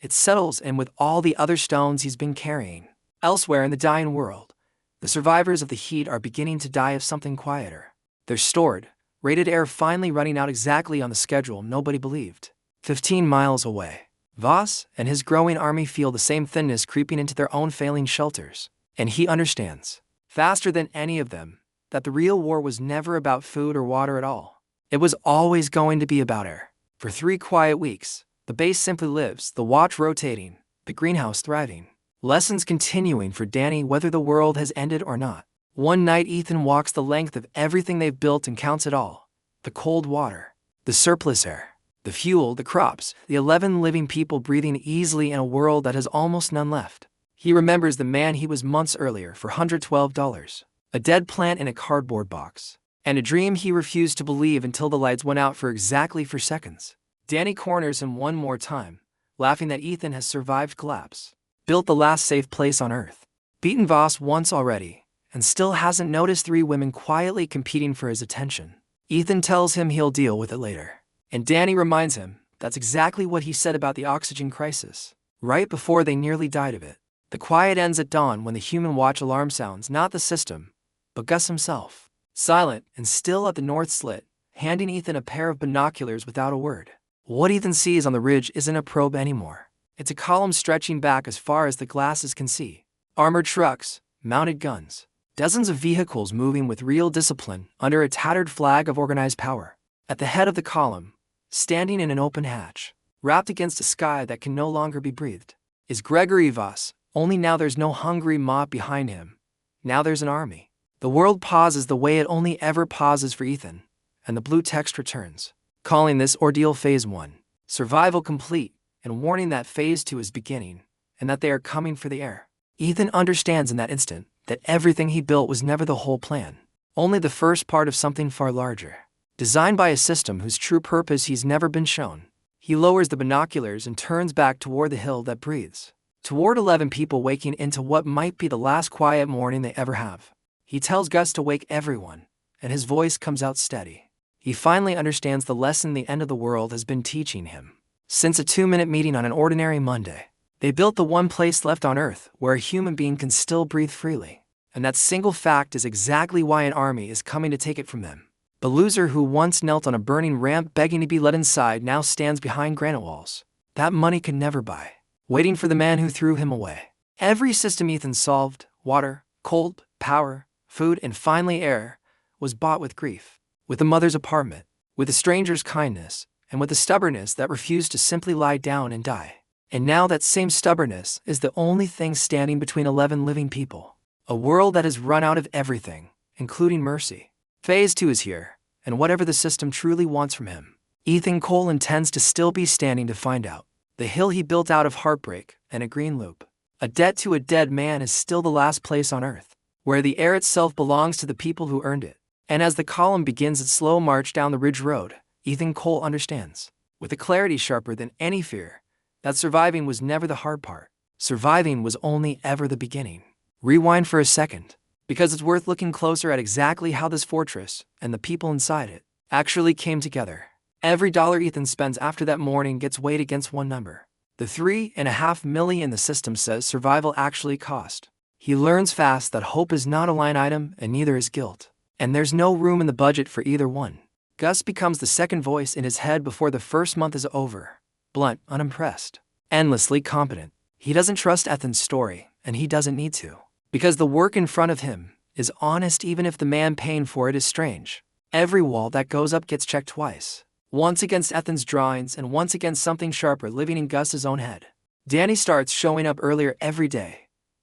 It settles in with all the other stones he's been carrying. Elsewhere in the dying world, the survivors of the heat are beginning to die of something quieter. They're stored, rated air finally running out exactly on the schedule nobody believed. 15 miles away, Voss and his growing army feel the same thinness creeping into their own failing shelters. And he understands, faster than any of them, that the real war was never about food or water at all. It was always going to be about air. For 3 quiet weeks, the base simply lives, the watch rotating, the greenhouse thriving. Lessons continuing for Danny whether the world has ended or not. One night Ethan walks the length of everything they've built and counts it all. The cold water, the surplus air, the fuel, the crops, the 11 living people breathing easily in a world that has almost none left. He remembers the man he was months earlier for $112. A dead plant in a cardboard box. And a dream he refused to believe until the lights went out for exactly 4 seconds. Danny corners him one more time, laughing that Ethan has survived collapse. Built the last safe place on Earth. Beaten Voss once already, and still hasn't noticed 3 women quietly competing for his attention. Ethan tells him he'll deal with it later. And Danny reminds him that's exactly what he said about the oxygen crisis, right before they nearly died of it. The quiet ends at dawn when the human watch alarm sounds, not the system, but Gus himself. Silent and still at the north slit, handing Ethan a pair of binoculars without a word. What Ethan sees on the ridge isn't a probe anymore. It's a column stretching back as far as the glasses can see. Armored trucks, mounted guns, dozens of vehicles moving with real discipline under a tattered flag of organized power. At the head of the column, standing in an open hatch, wrapped against a sky that can no longer be breathed, is Gregory Voss, only now there's no hungry mob behind him. Now there's an army. The world pauses the way it only ever pauses for Ethan, and the blue text returns, calling this ordeal Phase 1, survival complete, and warning that Phase 2 is beginning, and that they are coming for the air. Ethan understands in that instant that everything he built was never the whole plan, only the first part of something far larger, designed by a system whose true purpose he's never been shown. He lowers the binoculars and turns back toward the hill that breathes, toward 11 people waking into what might be the last quiet morning they ever have. He tells Gus to wake everyone, and his voice comes out steady. He finally understands the lesson the end of the world has been teaching him. Since a 2-minute meeting on an ordinary Monday, they built the one place left on Earth where a human being can still breathe freely. And that single fact is exactly why an army is coming to take it from them. The loser who once knelt on a burning ramp begging to be let inside now stands behind granite walls that money could never buy, waiting for the man who threw him away. Every system Ethan solved, water, cold, power, food, and finally air, was bought with grief, with a mother's apartment, with a stranger's kindness, and with a stubbornness that refused to simply lie down and die. And now that same stubbornness is the only thing standing between 11 living people. A world that has run out of everything, including mercy. Phase 2 is here, and whatever the system truly wants from him, Ethan Cole intends to still be standing to find out. The hill he built out of heartbreak and a green loop, a debt to a dead man, is still the last place on Earth where the air itself belongs to the people who earned it. And as the column begins its slow march down the ridge road, Ethan Cole understands, with a clarity sharper than any fear, that surviving was never the hard part. Surviving was only ever the beginning. Rewind for a second, because it's worth looking closer at exactly how this fortress, and the people inside it, actually came together. Every dollar Ethan spends after that morning gets weighed against one number. The $3.5 million the system says survival actually cost. He learns fast that hope is not a line item and neither is guilt. And there's no room in the budget for either one. Gus becomes the second voice in his head before the first month is over. Blunt, unimpressed, endlessly competent. He doesn't trust Ethan's story, and he doesn't need to. Because the work in front of him is honest even if the man paying for it is strange. Every wall that goes up gets checked twice. Once against Ethan's drawings and once against something sharper living in Gus's own head. Danny starts showing up earlier every day.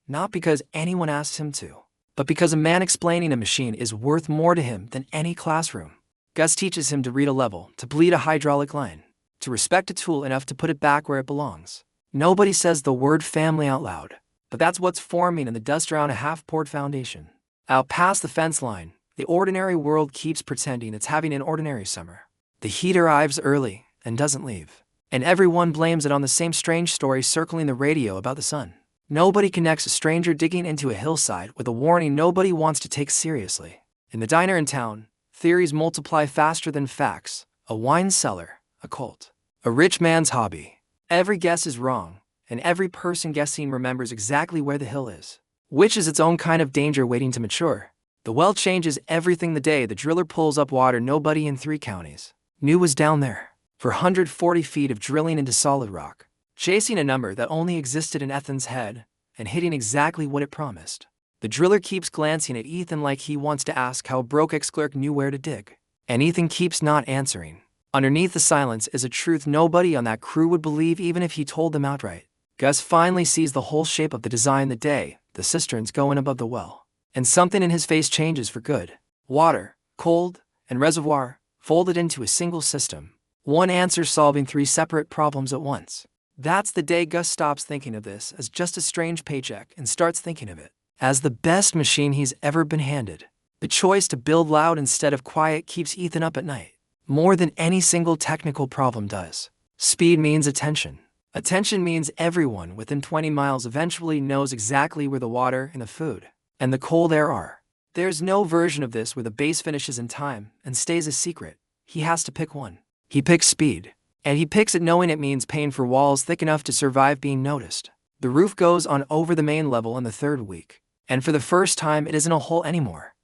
Not because anyone asks him to, but because a man explaining a machine is worth more to him than any classroom. Gus teaches him to read a level, to bleed a hydraulic line, to respect a tool enough to put it back where it belongs. Nobody says the word family out loud, but that's what's forming in the dust around a half-poured foundation. Out past the fence line, the ordinary world keeps pretending it's having an ordinary summer. The heat arrives early and doesn't leave, and everyone blames it on the same strange story circling the radio about the sun. Nobody connects a stranger digging into a hillside with a warning nobody wants to take seriously. In the diner in town, theories multiply faster than facts. A wine cellar, a cult, a rich man's hobby. Every guess is wrong, and every person guessing remembers exactly where the hill is, which is its own kind of danger waiting to mature. The well changes everything the day the driller pulls up water nobody in 3 counties knew was down there. For 140 feet of drilling into solid rock, chasing a number that only existed in Ethan's head, and hitting exactly what it promised. The driller keeps glancing at Ethan like he wants to ask how a broke ex-clerk knew where to dig. And Ethan keeps not answering. Underneath the silence is a truth nobody on that crew would believe even if he told them outright. Gus finally sees the whole shape of the design the day the cisterns go in above the well. And something in his face changes for good. Water, cold, and reservoir, folded into a single system. One answer solving 3 separate problems at once. That's the day Gus stops thinking of this as just a strange paycheck and starts thinking of it as the best machine he's ever been handed. The choice to build loud instead of quiet keeps Ethan up at night, more than any single technical problem does. Speed means attention. Attention means everyone within 20 miles eventually knows exactly where the water and the food and the cold air are. There's no version of this where the base finishes in time and stays a secret. He has to pick one. He picks speed, and he picks it knowing it means paying for walls thick enough to survive being noticed. The roof goes on over the main level in the 3rd week, and for the first time it isn't a hole anymore.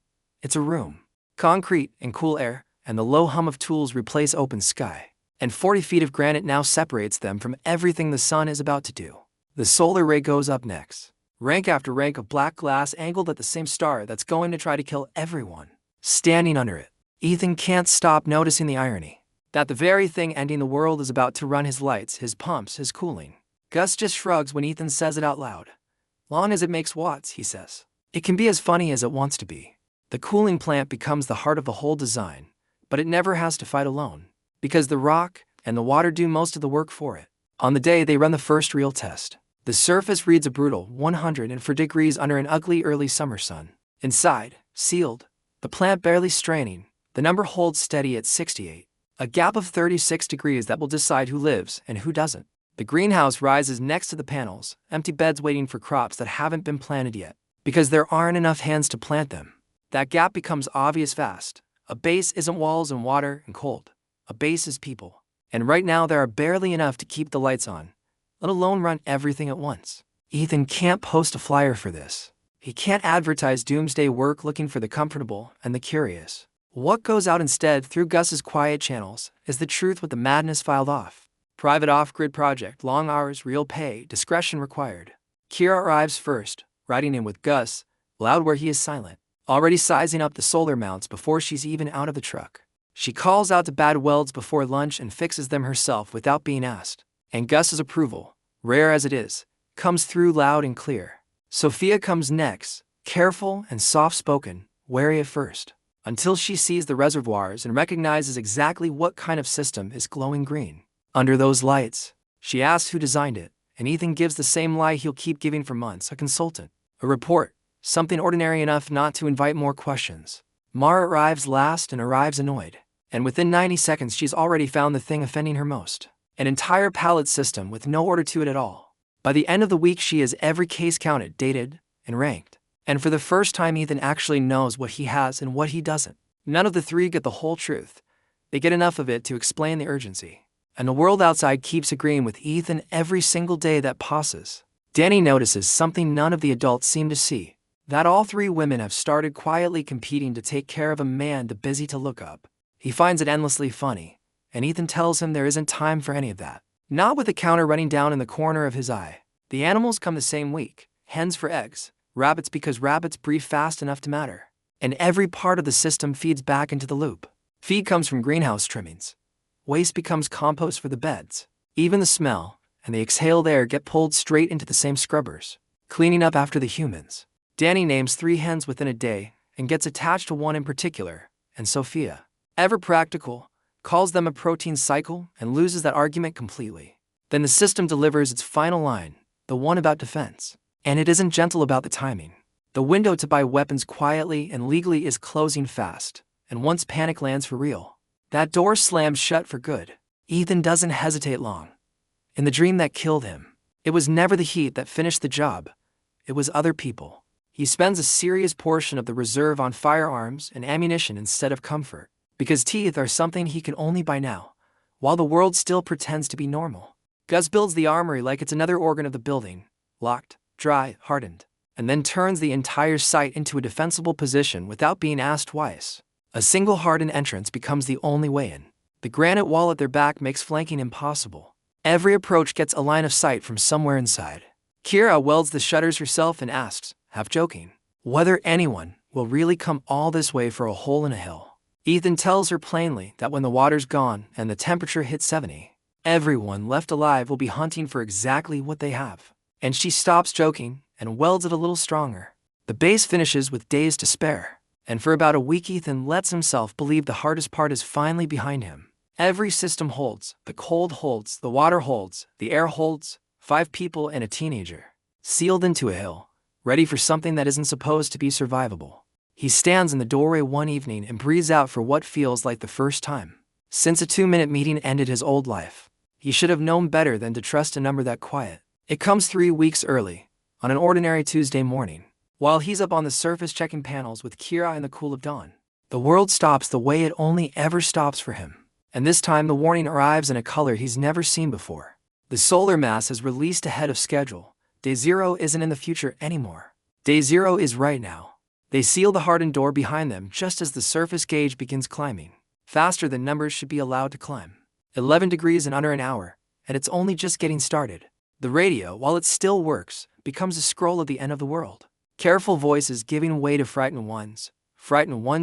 It's a room. Concrete and cool air, and the low hum of tools replace open sky, and 40 feet of granite now separates them from everything the sun is about to do. The solar ray goes up next. Rank after rank of black glass angled at the same star that's going to try to kill everyone standing under it. Ethan can't stop noticing the irony. That the very thing ending the world is about to run his lights, his pumps, his cooling. Gus just shrugs when Ethan says it out loud. Long as it makes watts, he says. It can be as funny as it wants to be. The cooling plant becomes the heart of the whole design, but it never has to fight alone, because the rock and the water do most of the work for it. On the day they run the first real test, the surface reads a brutal 104 degrees under an ugly early summer sun. Inside, sealed, the plant barely straining, the number holds steady at 68. A gap of 36 degrees that will decide who lives and who doesn't. The greenhouse rises next to the panels, empty beds waiting for crops that haven't been planted yet, because there aren't enough hands to plant them. That gap becomes obvious fast. A base isn't walls and water and cold. A base is people. And right now there are barely enough to keep the lights on, let alone run everything at once. Ethan can't post a flyer for this. He can't advertise doomsday work looking for the comfortable and the curious. What goes out instead through Gus's quiet channels is the truth with the madness filed off. Private off-grid project, long hours, real pay, discretion required. Kira arrives first, riding in with Gus, loud where he is silent, already sizing up the solar mounts before she's even out of the truck. She calls out to bad welds before lunch and fixes them herself without being asked. And Gus's approval, rare as it is, comes through loud and clear. Sophia comes next, careful and soft-spoken, wary at first, until she sees the reservoirs and recognizes exactly what kind of system is glowing green. Under those lights, she asks who designed it, and Ethan gives the same lie he'll keep giving for months, a consultant. A report, something ordinary enough not to invite more questions. Mara arrives last and arrives annoyed, and within 90 seconds she's already found the thing offending her most. An entire pallet system with no order to it at all. By the end of the week she has every case counted, dated, and ranked. And for the first time Ethan actually knows what he has and what he doesn't. None of the 3 get the whole truth. They get enough of it to explain the urgency. And the world outside keeps agreeing with Ethan every single day that passes. Danny notices something none of the adults seem to see. That all 3 women have started quietly competing to take care of a man too busy to look up. He finds it endlessly funny, and Ethan tells him there isn't time for any of that. Not with the counter running down in the corner of his eye. The animals come the same week, hens for eggs, rabbits because rabbits breed fast enough to matter. And every part of the system feeds back into the loop. Feed comes from greenhouse trimmings. Waste becomes compost for the beds. Even the smell and the exhaled air get pulled straight into the same scrubbers, cleaning up after the humans. Danny names 3 hens within a day and gets attached to one in particular, and Sophia. ever practical, calls them a protein cycle and loses that argument completely. Then the system delivers its final line, the one about defense. And it isn't gentle about the timing. The window to buy weapons quietly and legally is closing fast, and once panic lands for real, that door slams shut for good. Ethan doesn't hesitate long. In the dream that killed him, it was never the heat that finished the job. It was other people. He spends a serious portion of the reserve on firearms and ammunition instead of comfort, because teeth are something he can only buy now, while the world still pretends to be normal. Gus builds the armory like it's another organ of the building, locked, dry, hardened, and then turns the entire site into a defensible position without being asked twice. A single hardened entrance becomes the only way in. The granite wall at their back makes flanking impossible. Every approach gets a line of sight from somewhere inside. Kira welds the shutters herself and asks, half joking, whether anyone will really come all this way for a hole in a hill. Ethan tells her plainly that when the water's gone and the temperature hits 70, everyone left alive will be hunting for exactly what they have. And she stops joking and welds it a little stronger. The base finishes with days to spare, and for about a week Ethan lets himself believe the hardest part is finally behind him. Every system holds, the cold holds, the water holds, the air holds, 5 people and a teenager, sealed into a hill, ready for something that isn't supposed to be survivable. He stands in the doorway one evening and breathes out for what feels like the first time since a 2-minute meeting ended his old life. He should have known better than to trust a number that quiet. It comes 3 weeks early, on an ordinary Tuesday morning, while he's up on the surface checking panels with Kira in the cool of dawn. The world stops the way it only ever stops for him. And this time the warning arrives in a color he's never seen before. The solar mass is released ahead of schedule. Day 0 isn't in the future anymore. Day 0 is right now. They seal the hardened door behind them just as the surface gauge begins climbing, faster than numbers should be allowed to climb. 11 degrees in under an hour, and it's only just getting started. The radio, while it still works, becomes a scroll at the end of the world. Careful voices giving way to frightened ones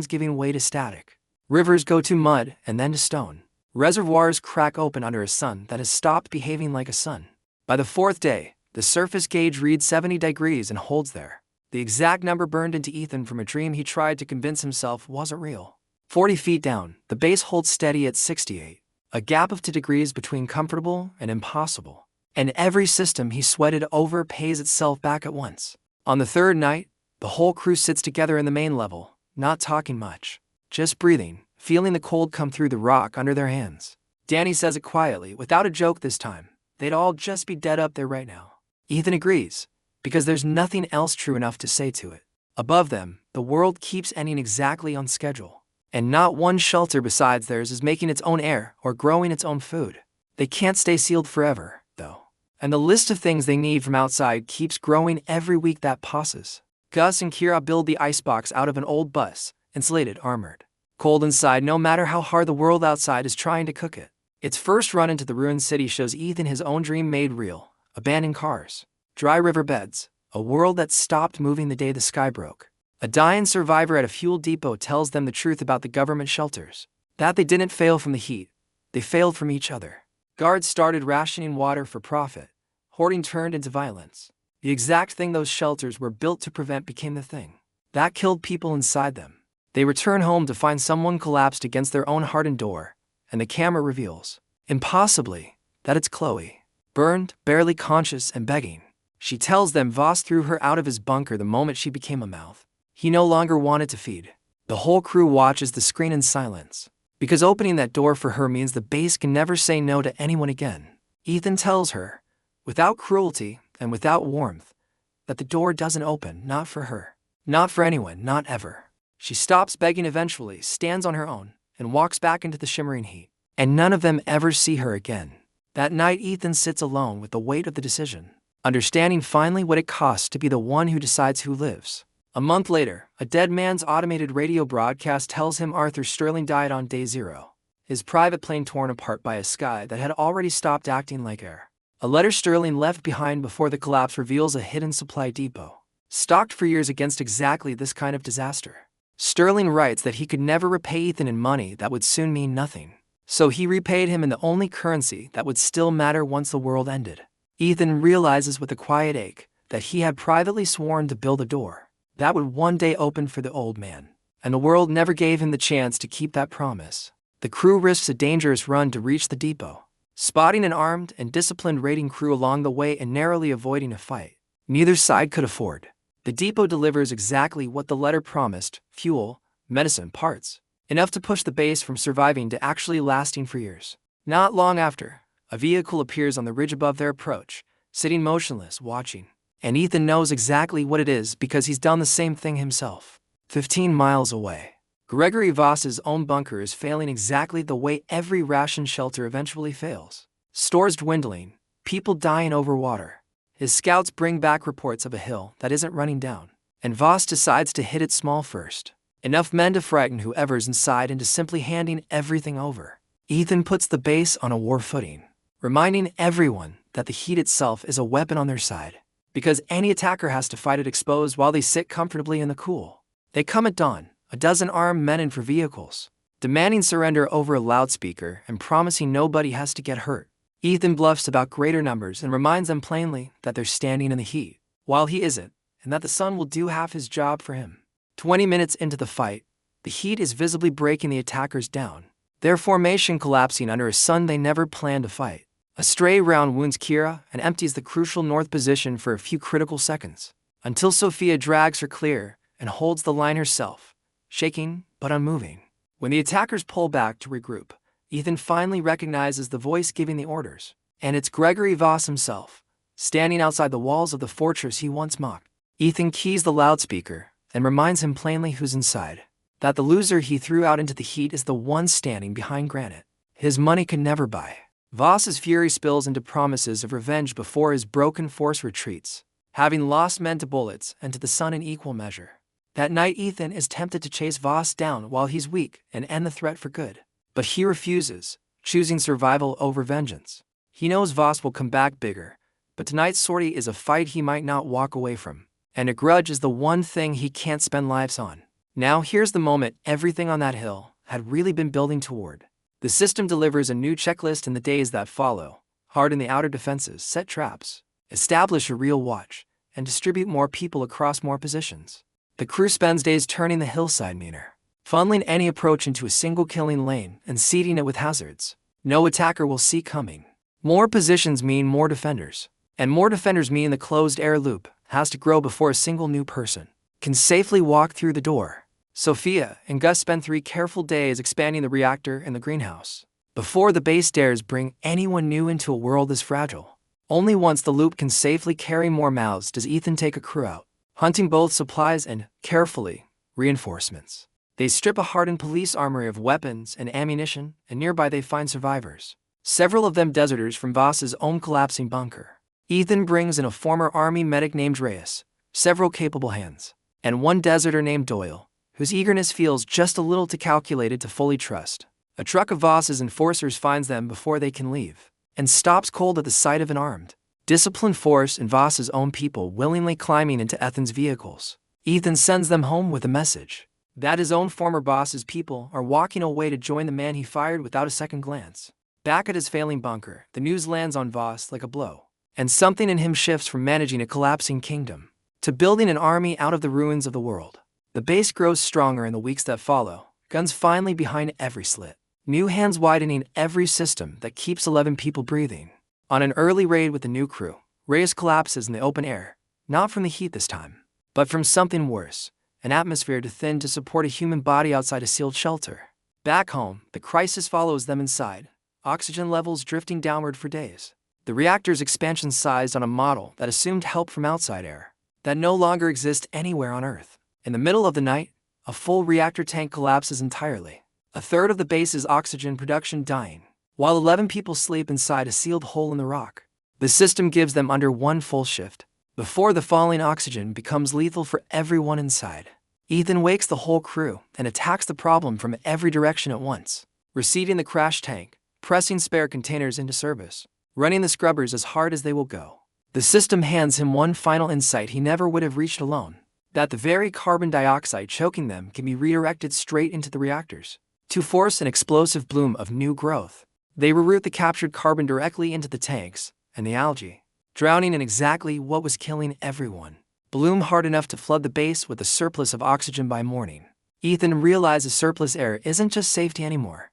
giving way to static. Rivers go to mud and then to stone. Reservoirs crack open under a sun that has stopped behaving like a sun. By the 4th day, the surface gauge reads 70 degrees and holds there. The exact number burned into Ethan from a dream he tried to convince himself wasn't real. 40 feet down, the base holds steady at 68, a gap of 2 degrees between comfortable and impossible. And every system he sweated over pays itself back at once. On the 3rd night, the whole crew sits together in the main level, not talking much, just breathing, feeling the cold come through the rock under their hands. Danny says it quietly, without a joke this time. They'd all just be dead up there right now. Ethan agrees, because there's nothing else true enough to say to it. Above them, the world keeps ending exactly on schedule. And not one shelter besides theirs is making its own air or growing its own food. They can't stay sealed forever, though. And the list of things they need from outside keeps growing every week that passes. Gus and Kira build the icebox out of an old bus, insulated, armored. Cold inside no matter how hard the world outside is trying to cook it. Its first run into the ruined city shows Ethan his own dream made real. Abandoned cars, dry riverbeds, a world that stopped moving the day the sky broke. A dying survivor at a fuel depot tells them the truth about the government shelters. That they didn't fail from the heat, they failed from each other. Guards started rationing water for profit. Hoarding turned into violence. The exact thing those shelters were built to prevent became the thing that killed people inside them. They return home to find someone collapsed against their own hardened door, and the camera reveals, impossibly, that it's Chloe. Burned, barely conscious and begging. She tells them Voss threw her out of his bunker the moment she became a mouth he no longer wanted to feed. The whole crew watches the screen in silence, because opening that door for her means the base can never say no to anyone again. Ethan tells her, without cruelty and without warmth, that the door doesn't open, not for her, not for anyone, not ever. She stops begging eventually, stands on her own, and walks back into the shimmering heat. And none of them ever see her again. That night Ethan sits alone with the weight of the decision, understanding finally what it costs to be the one who decides who lives. A month later, a dead man's automated radio broadcast tells him Arthur Sterling died on day 0. His private plane torn apart by a sky that had already stopped acting like air. A letter Sterling left behind before the collapse reveals a hidden supply depot, stocked for years against exactly this kind of disaster. Sterling writes that he could never repay Ethan in money that would soon mean nothing. So he repaid him in the only currency that would still matter once the world ended. Ethan realizes with a quiet ache that he had privately sworn to build a door that would one day open for the old man, and the world never gave him the chance to keep that promise. The crew risks a dangerous run to reach the depot, spotting an armed and disciplined raiding crew along the way and narrowly avoiding a fight. Neither side could afford. The depot delivers exactly what the letter promised: fuel, medicine, parts, enough to push the base from surviving to actually lasting for years. Not long after, a vehicle appears on the ridge above their approach, sitting motionless, watching. And Ethan knows exactly what it is because he's done the same thing himself. 15 miles away, Gregory Voss's own bunker is failing exactly the way every ration shelter eventually fails. Stores dwindling, people dying over water. His scouts bring back reports of a hill that isn't running down, and Voss decides to hit it small first. Enough men to frighten whoever's inside into simply handing everything over. Ethan puts the base on a war footing, reminding everyone that the heat itself is a weapon on their side, because any attacker has to fight it exposed while they sit comfortably in the cool. They come at dawn, a dozen armed men in for vehicles, demanding surrender over a loudspeaker and promising nobody has to get hurt. Ethan bluffs about greater numbers and reminds them plainly that they're standing in the heat, while he isn't, and that the sun will do half his job for him. 20 minutes into the fight, the heat is visibly breaking the attackers down, their formation collapsing under a sun they never planned to fight. A stray round wounds Kira and empties the crucial north position for a few critical seconds, until Sophia drags her clear and holds the line herself, shaking but unmoving. When the attackers pull back to regroup, Ethan finally recognizes the voice giving the orders, and it's Gregory Voss himself, standing outside the walls of the fortress he once mocked. Ethan keys the loudspeaker and reminds him plainly who's inside, that the loser he threw out into the heat is the one standing behind granite his money could never buy. Voss's fury spills into promises of revenge before his broken force retreats, having lost men to bullets and to the sun in equal measure. That night Ethan is tempted to chase Voss down while he's weak and end the threat for good. But he refuses, choosing survival over vengeance. He knows Voss will come back bigger, but tonight's sortie is a fight he might not walk away from, and a grudge is the one thing he can't spend lives on. Now here's the moment everything on that hill had really been building toward. The system delivers a new checklist in the days that follow: harden the outer defenses, set traps, establish a real watch, and distribute more people across more positions. The crew spends days turning the hillside meaner, funneling any approach into a single killing lane and seeding it with hazards no attacker will see coming. More positions mean more defenders, and more defenders mean the closed air loop has to grow before a single new person can safely walk through the door. Sophia and Gus spend 3 careful days expanding the reactor and the greenhouse before the base dares bring anyone new into a world this fragile. Only once the loop can safely carry more mouths does Ethan take a crew out, hunting both supplies and, carefully, reinforcements. They strip a hardened police armory of weapons and ammunition, and nearby they find survivors, several of them deserters from Voss's own collapsing bunker. Ethan brings in a former army medic named Reyes, several capable hands, and one deserter named Doyle, whose eagerness feels just a little too calculated to fully trust. A truck of Voss's enforcers finds them before they can leave, and stops cold at the sight of an armed, disciplined force and Voss's own people willingly climbing into Ethan's vehicles. Ethan sends them home with a message that his own former boss's people are walking away to join the man he fired without a second glance. Back at his failing bunker, the news lands on Voss like a blow, and something in him shifts from managing a collapsing kingdom to building an army out of the ruins of the world. The base grows stronger in the weeks that follow, guns finally behind every slit, new hands widening every system that keeps 11 people breathing. On an early raid with the new crew, Reyes collapses in the open air, not from the heat this time, but from something worse, an atmosphere too thin to support a human body outside a sealed shelter. Back home, the crisis follows them inside, oxygen levels drifting downward for days. The reactor's expansion sized on a model that assumed help from outside air, that no longer exists anywhere on Earth. In the middle of the night, a full reactor tank collapses entirely, a third of the base's oxygen production dying, while 11 people sleep inside a sealed hole in the rock. The system gives them under one full shift, before the falling oxygen becomes lethal for everyone inside. Ethan wakes the whole crew and attacks the problem from every direction at once, reseating the crash tank, pressing spare containers into service, running the scrubbers as hard as they will go. The system hands him one final insight he never would have reached alone, that the very carbon dioxide choking them can be redirected straight into the reactors to force an explosive bloom of new growth. They reroute the captured carbon directly into the tanks, and the algae, drowning in exactly what was killing everyone, bloom hard enough to flood the base with a surplus of oxygen by morning. Ethan realizes surplus air isn't just safety anymore.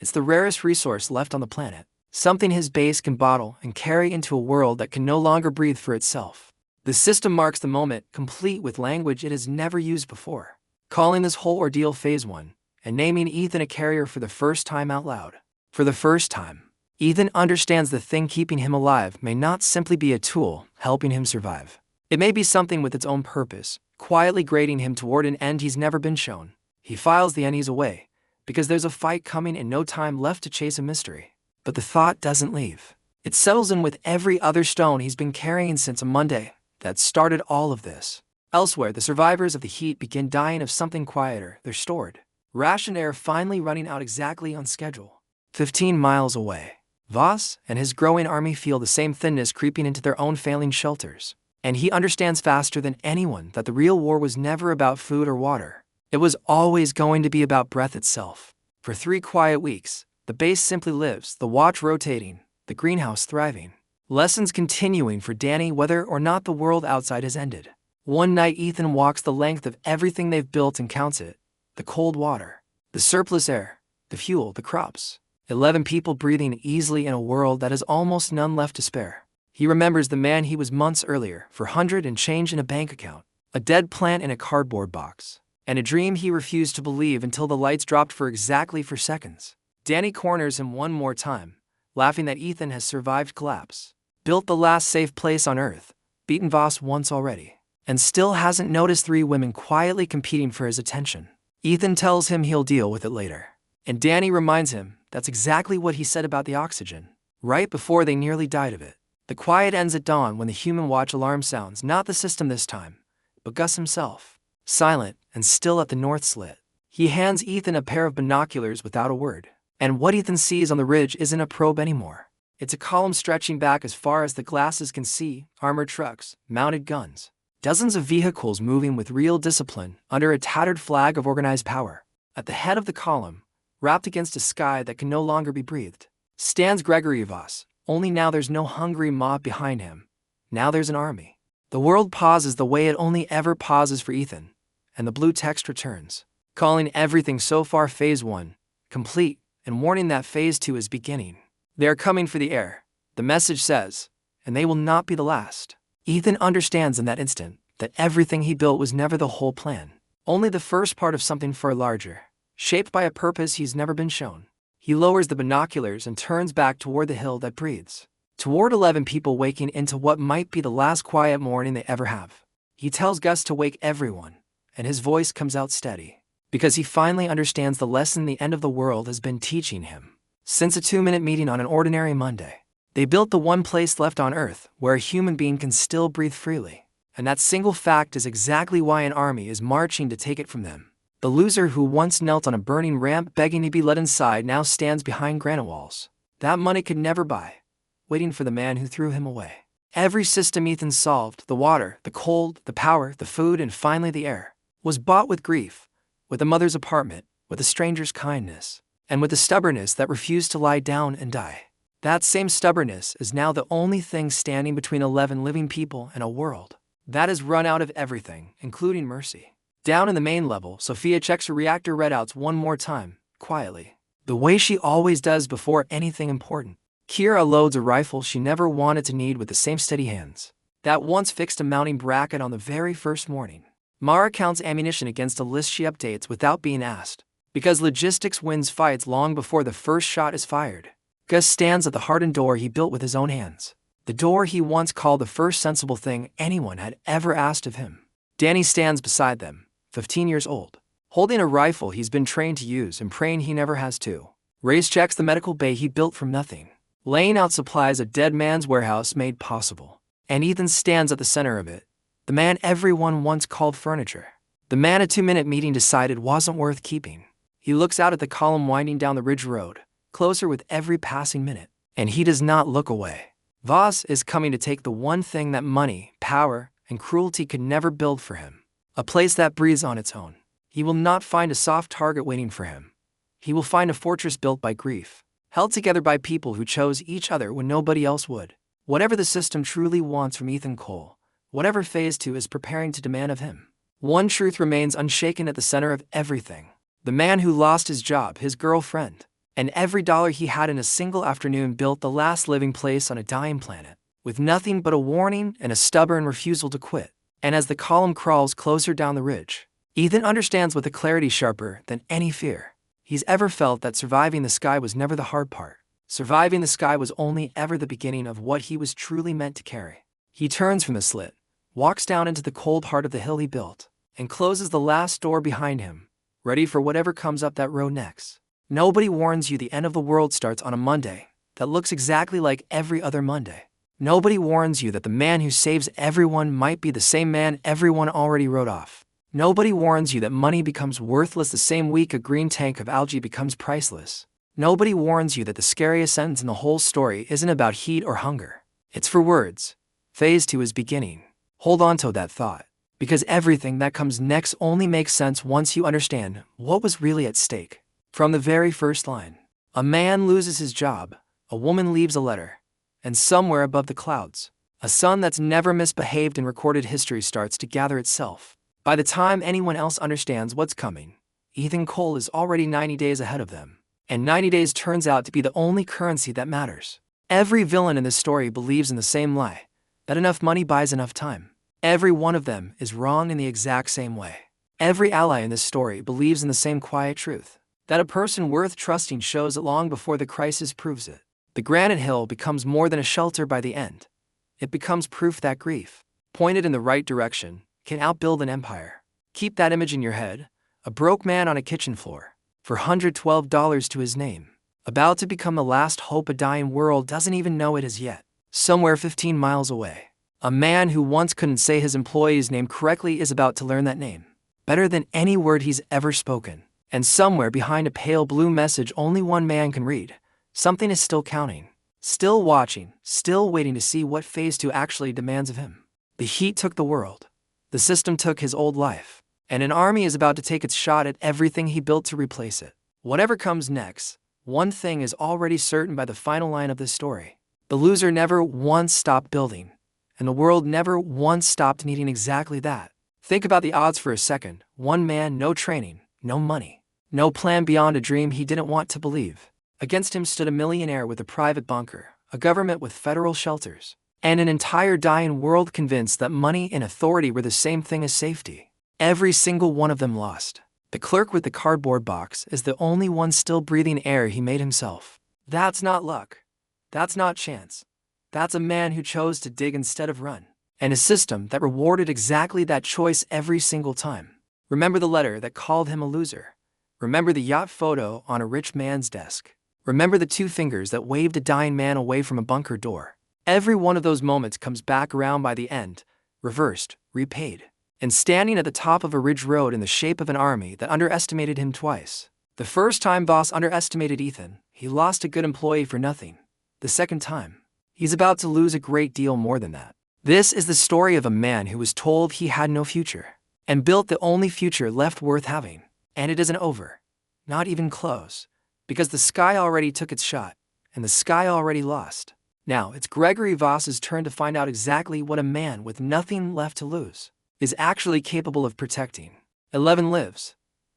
It's the rarest resource left on the planet, something his base can bottle and carry into a world that can no longer breathe for itself. The system marks the moment, complete with language it has never used before, calling this whole ordeal Phase 1, and naming Ethan a carrier for the first time out loud. For the first time, Ethan understands the thing keeping him alive may not simply be a tool helping him survive. It may be something with its own purpose, quietly grading him toward an end he's never been shown. He files the unease away, because there's a fight coming and no time left to chase a mystery. But the thought doesn't leave. It settles in with every other stone he's been carrying since a Monday that started all of this. Elsewhere, the survivors of the heat begin dying of something quieter. They're stored. Rationed air finally running out exactly on schedule. 15 miles away, Voss and his growing army feel the same thinness creeping into their own failing shelters. And he understands faster than anyone that the real war was never about food or water. It was always going to be about breath itself. For 3 quiet weeks, the base simply lives, the watch rotating, the greenhouse thriving. Lessons continuing for Danny whether or not the world outside has ended. One night Ethan walks the length of everything they've built and counts it. The cold water, the surplus air, the fuel, the crops. 11 people breathing easily in a world that has almost none left to spare. He remembers the man he was months earlier, for $100 and change in a bank account, a dead plant in a cardboard box, and a dream he refused to believe until the lights dropped for exactly 4 seconds. Danny corners him one more time, laughing that Ethan has survived collapse, built the last safe place on Earth, beaten Voss once already, and still hasn't noticed 3 women quietly competing for his attention. Ethan tells him he'll deal with it later, and Danny reminds him that's exactly what he said about the oxygen, right before they nearly died of it. The quiet ends at dawn when the human watch alarm sounds, not the system this time, but Gus himself, silent and still at the north slit. He hands Ethan a pair of binoculars without a word, and what Ethan sees on the ridge isn't a probe anymore. It's a column stretching back as far as the glasses can see, armored trucks, mounted guns, dozens of vehicles moving with real discipline under a tattered flag of organized power. At the head of the column, wrapped against a sky that can no longer be breathed, stands Gregory Voss. Only now there's no hungry mob behind him. Now there's an army. The world pauses the way it only ever pauses for Ethan, and the blue text returns, calling everything so far Phase 1, complete, and warning that Phase 2 is beginning. They are coming for the air, the message says, and they will not be the last. Ethan understands in that instant that everything he built was never the whole plan, only the first part of something far larger, shaped by a purpose he's never been shown. He lowers the binoculars and turns back toward the hill that breathes, toward 11 people waking into what might be the last quiet morning they ever have. He tells Gus to wake everyone, and his voice comes out steady, because he finally understands the lesson the end of the world has been teaching him. Since a 2-minute meeting on an ordinary Monday, they built the one place left on Earth where a human being can still breathe freely, and that single fact is exactly why an army is marching to take it from them. The loser who once knelt on a burning ramp begging to be let inside now stands behind granite walls that money could never buy, waiting for the man who threw him away. Every system Ethan solved, the water, the cold, the power, the food, and finally the air, was bought with grief, with a mother's apartment, with a stranger's kindness, and with a stubbornness that refused to lie down and die. That same stubbornness is now the only thing standing between 11 living people and a world that has run out of everything, including mercy. Down in the main level, Sophia checks her reactor readouts one more time, quietly, the way she always does before anything important. Kira loads a rifle she never wanted to need with the same steady hands that once fixed a mounting bracket on the very first morning. Mara counts ammunition against a list she updates without being asked, because logistics wins fights long before the first shot is fired. Gus stands at the hardened door he built with his own hands, the door he once called the first sensible thing anyone had ever asked of him. Danny stands beside them, 15 years old, holding a rifle he's been trained to use and praying he never has to. Rayce checks the medical bay he built from nothing, laying out supplies a dead man's warehouse made possible. And Ethan stands at the center of it, the man everyone once called furniture. The man a 2-minute meeting decided wasn't worth keeping. He looks out at the column winding down the ridge road, closer with every passing minute, and he does not look away. Voss is coming to take the one thing that money, power, and cruelty could never build for him. A place that breathes on its own. He will not find a soft target waiting for him. He will find a fortress built by grief, held together by people who chose each other when nobody else would. Whatever the system truly wants from Ethan Cole, whatever Phase 2 is preparing to demand of him, One truth remains unshaken at the center of everything. The man who lost his job, his girlfriend, and every dollar he had in a single afternoon built the last living place on a dying planet, with nothing but a warning and a stubborn refusal to quit. And as the column crawls closer down the ridge, Ethan understands with a clarity sharper than any fear he's ever felt that surviving the sky was never the hard part. Surviving the sky was only ever the beginning of what he was truly meant to carry. He turns from the slit, walks down into the cold heart of the hill he built, and closes the last door behind him, ready for whatever comes up that road next. Nobody warns you the end of the world starts on a Monday that looks exactly like every other Monday. Nobody warns you that the man who saves everyone might be the same man everyone already wrote off. Nobody warns you that money becomes worthless the same week a green tank of algae becomes priceless. Nobody warns you that the scariest sentence in the whole story isn't about heat or hunger. It's for words. Phase 2 is beginning. Hold on to that thought, because everything that comes next only makes sense once you understand what was really at stake. From the very first line, a man loses his job, a woman leaves a letter, and somewhere above the clouds, a sun that's never misbehaved in recorded history starts to gather itself. By the time anyone else understands what's coming, Ethan Cole is already 90 days ahead of them. And 90 days turns out to be the only currency that matters. Every villain in this story believes in the same lie, that enough money buys enough time. Every one of them is wrong in the exact same way. Every ally in this story believes in the same quiet truth, that a person worth trusting shows it long before the crisis proves it. The granite hill becomes more than a shelter by the end. It becomes proof that grief, pointed in the right direction, can outbuild an empire. Keep that image in your head, a broke man on a kitchen floor, for $112 to his name, about to become the last hope a dying world doesn't even know it is yet. Somewhere 15 miles away, a man who once couldn't say his employee's name correctly is about to learn that name, better than any word he's ever spoken. And somewhere behind a pale blue message only one man can read, something is still counting, still watching, still waiting to see what phase 2 actually demands of him. The heat took the world. The system took his old life. And an army is about to take its shot at everything he built to replace it. Whatever comes next, one thing is already certain by the final line of this story. The loser never once stopped building, and the world never once stopped needing exactly that. Think about the odds for a second. One man, no training, no money, no plan beyond a dream he didn't want to believe. Against him stood a millionaire with a private bunker, a government with federal shelters, and an entire dying world convinced that money and authority were the same thing as safety. Every single one of them lost. The clerk with the cardboard box is the only one still breathing air he made himself. That's not luck. That's not chance. That's a man who chose to dig instead of run. And a system that rewarded exactly that choice every single time. Remember the letter that called him a loser. Remember the yacht photo on a rich man's desk. Remember the two fingers that waved a dying man away from a bunker door. Every one of those moments comes back around by the end, reversed, repaid. And standing at the top of a ridge road in the shape of an army that underestimated him twice. The first time boss underestimated Ethan, he lost a good employee for nothing. The second time, he's about to lose a great deal more than that. This is the story of a man who was told he had no future, and built the only future left worth having. And it isn't over. Not even close. Because the sky already took its shot, and the sky already lost. Now it's Gregory Voss's turn to find out exactly what a man with nothing left to lose is actually capable of protecting. 11 lives.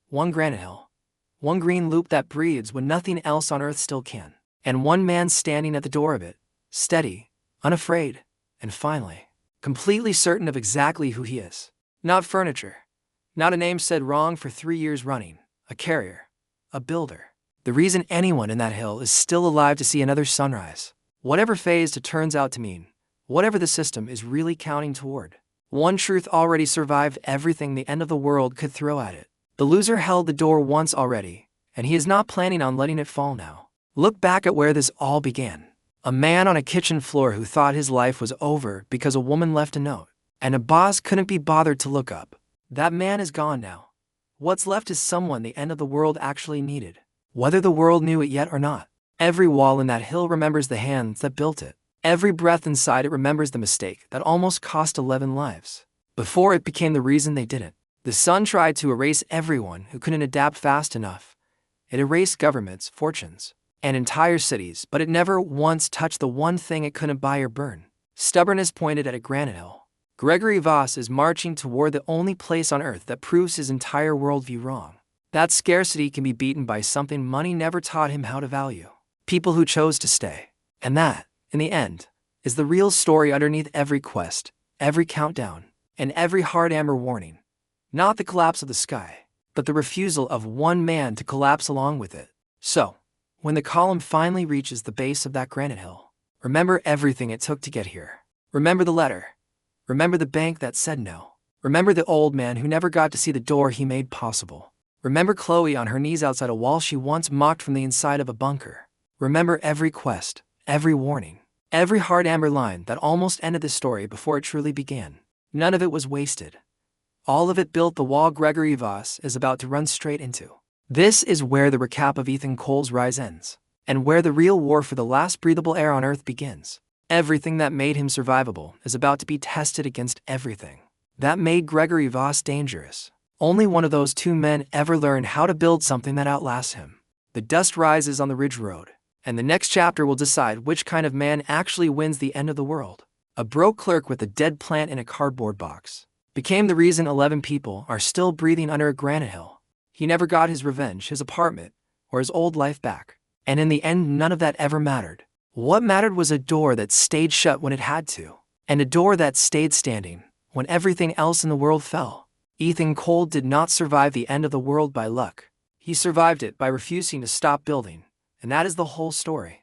One granite hill. One green loop that breathes when nothing else on earth still can. And one man standing at the door of it, steady, unafraid, and finally, completely certain of exactly who he is. Not furniture. Not a name said wrong for 3 years running. A carrier. A builder. The reason anyone in that hill is still alive to see another sunrise. Whatever phase it turns out to mean. Whatever the system is really counting toward. One truth already survived everything the end of the world could throw at it. The loser held the door once already, and he is not planning on letting it fall now. Look back at where this all began. A man on a kitchen floor who thought his life was over because a woman left a note, and a boss couldn't be bothered to look up. That man is gone now. What's left is someone the end of the world actually needed, whether the world knew it yet or not. Every wall in that hill remembers the hands that built it. Every breath inside it remembers the mistake that almost cost 11 lives. Before it became the reason they didn't. The sun tried to erase everyone who couldn't adapt fast enough. It erased governments, fortunes, and entire cities, but it never once touched the one thing it couldn't buy or burn. Stubbornness pointed at a granite hill. Gregory Voss is marching toward the only place on Earth that proves his entire worldview wrong. That scarcity can be beaten by something money never taught him how to value: people who chose to stay. And that, in the end, is the real story underneath every quest, every countdown, and every hard amber warning. Not the collapse of the sky, but the refusal of one man to collapse along with it. So, when the column finally reaches the base of that granite hill, remember everything it took to get here. Remember the letter. Remember the bank that said no. Remember the old man who never got to see the door he made possible. Remember Chloe on her knees outside a wall she once mocked from the inside of a bunker. Remember every quest, every warning, every hard amber line that almost ended the story before it truly began. None of it was wasted. All of it built the wall Gregory Voss is about to run straight into. This is where the recap of Ethan Cole's rise ends, and where the real war for the last breathable air on Earth begins. Everything that made him survivable is about to be tested against everything that made Gregory Voss dangerous. Only one of those two men ever learned how to build something that outlasts him. The dust rises on the Ridge Road, and the next chapter will decide which kind of man actually wins the end of the world. A broke clerk with a dead plant in a cardboard box became the reason 11 people are still breathing under a granite hill. He never got his revenge, his apartment, or his old life back. And in the end, none of that ever mattered. What mattered was a door that stayed shut when it had to, and a door that stayed standing when everything else in the world fell. Ethan Cole did not survive the end of the world by luck. He survived it by refusing to stop building, and that is the whole story.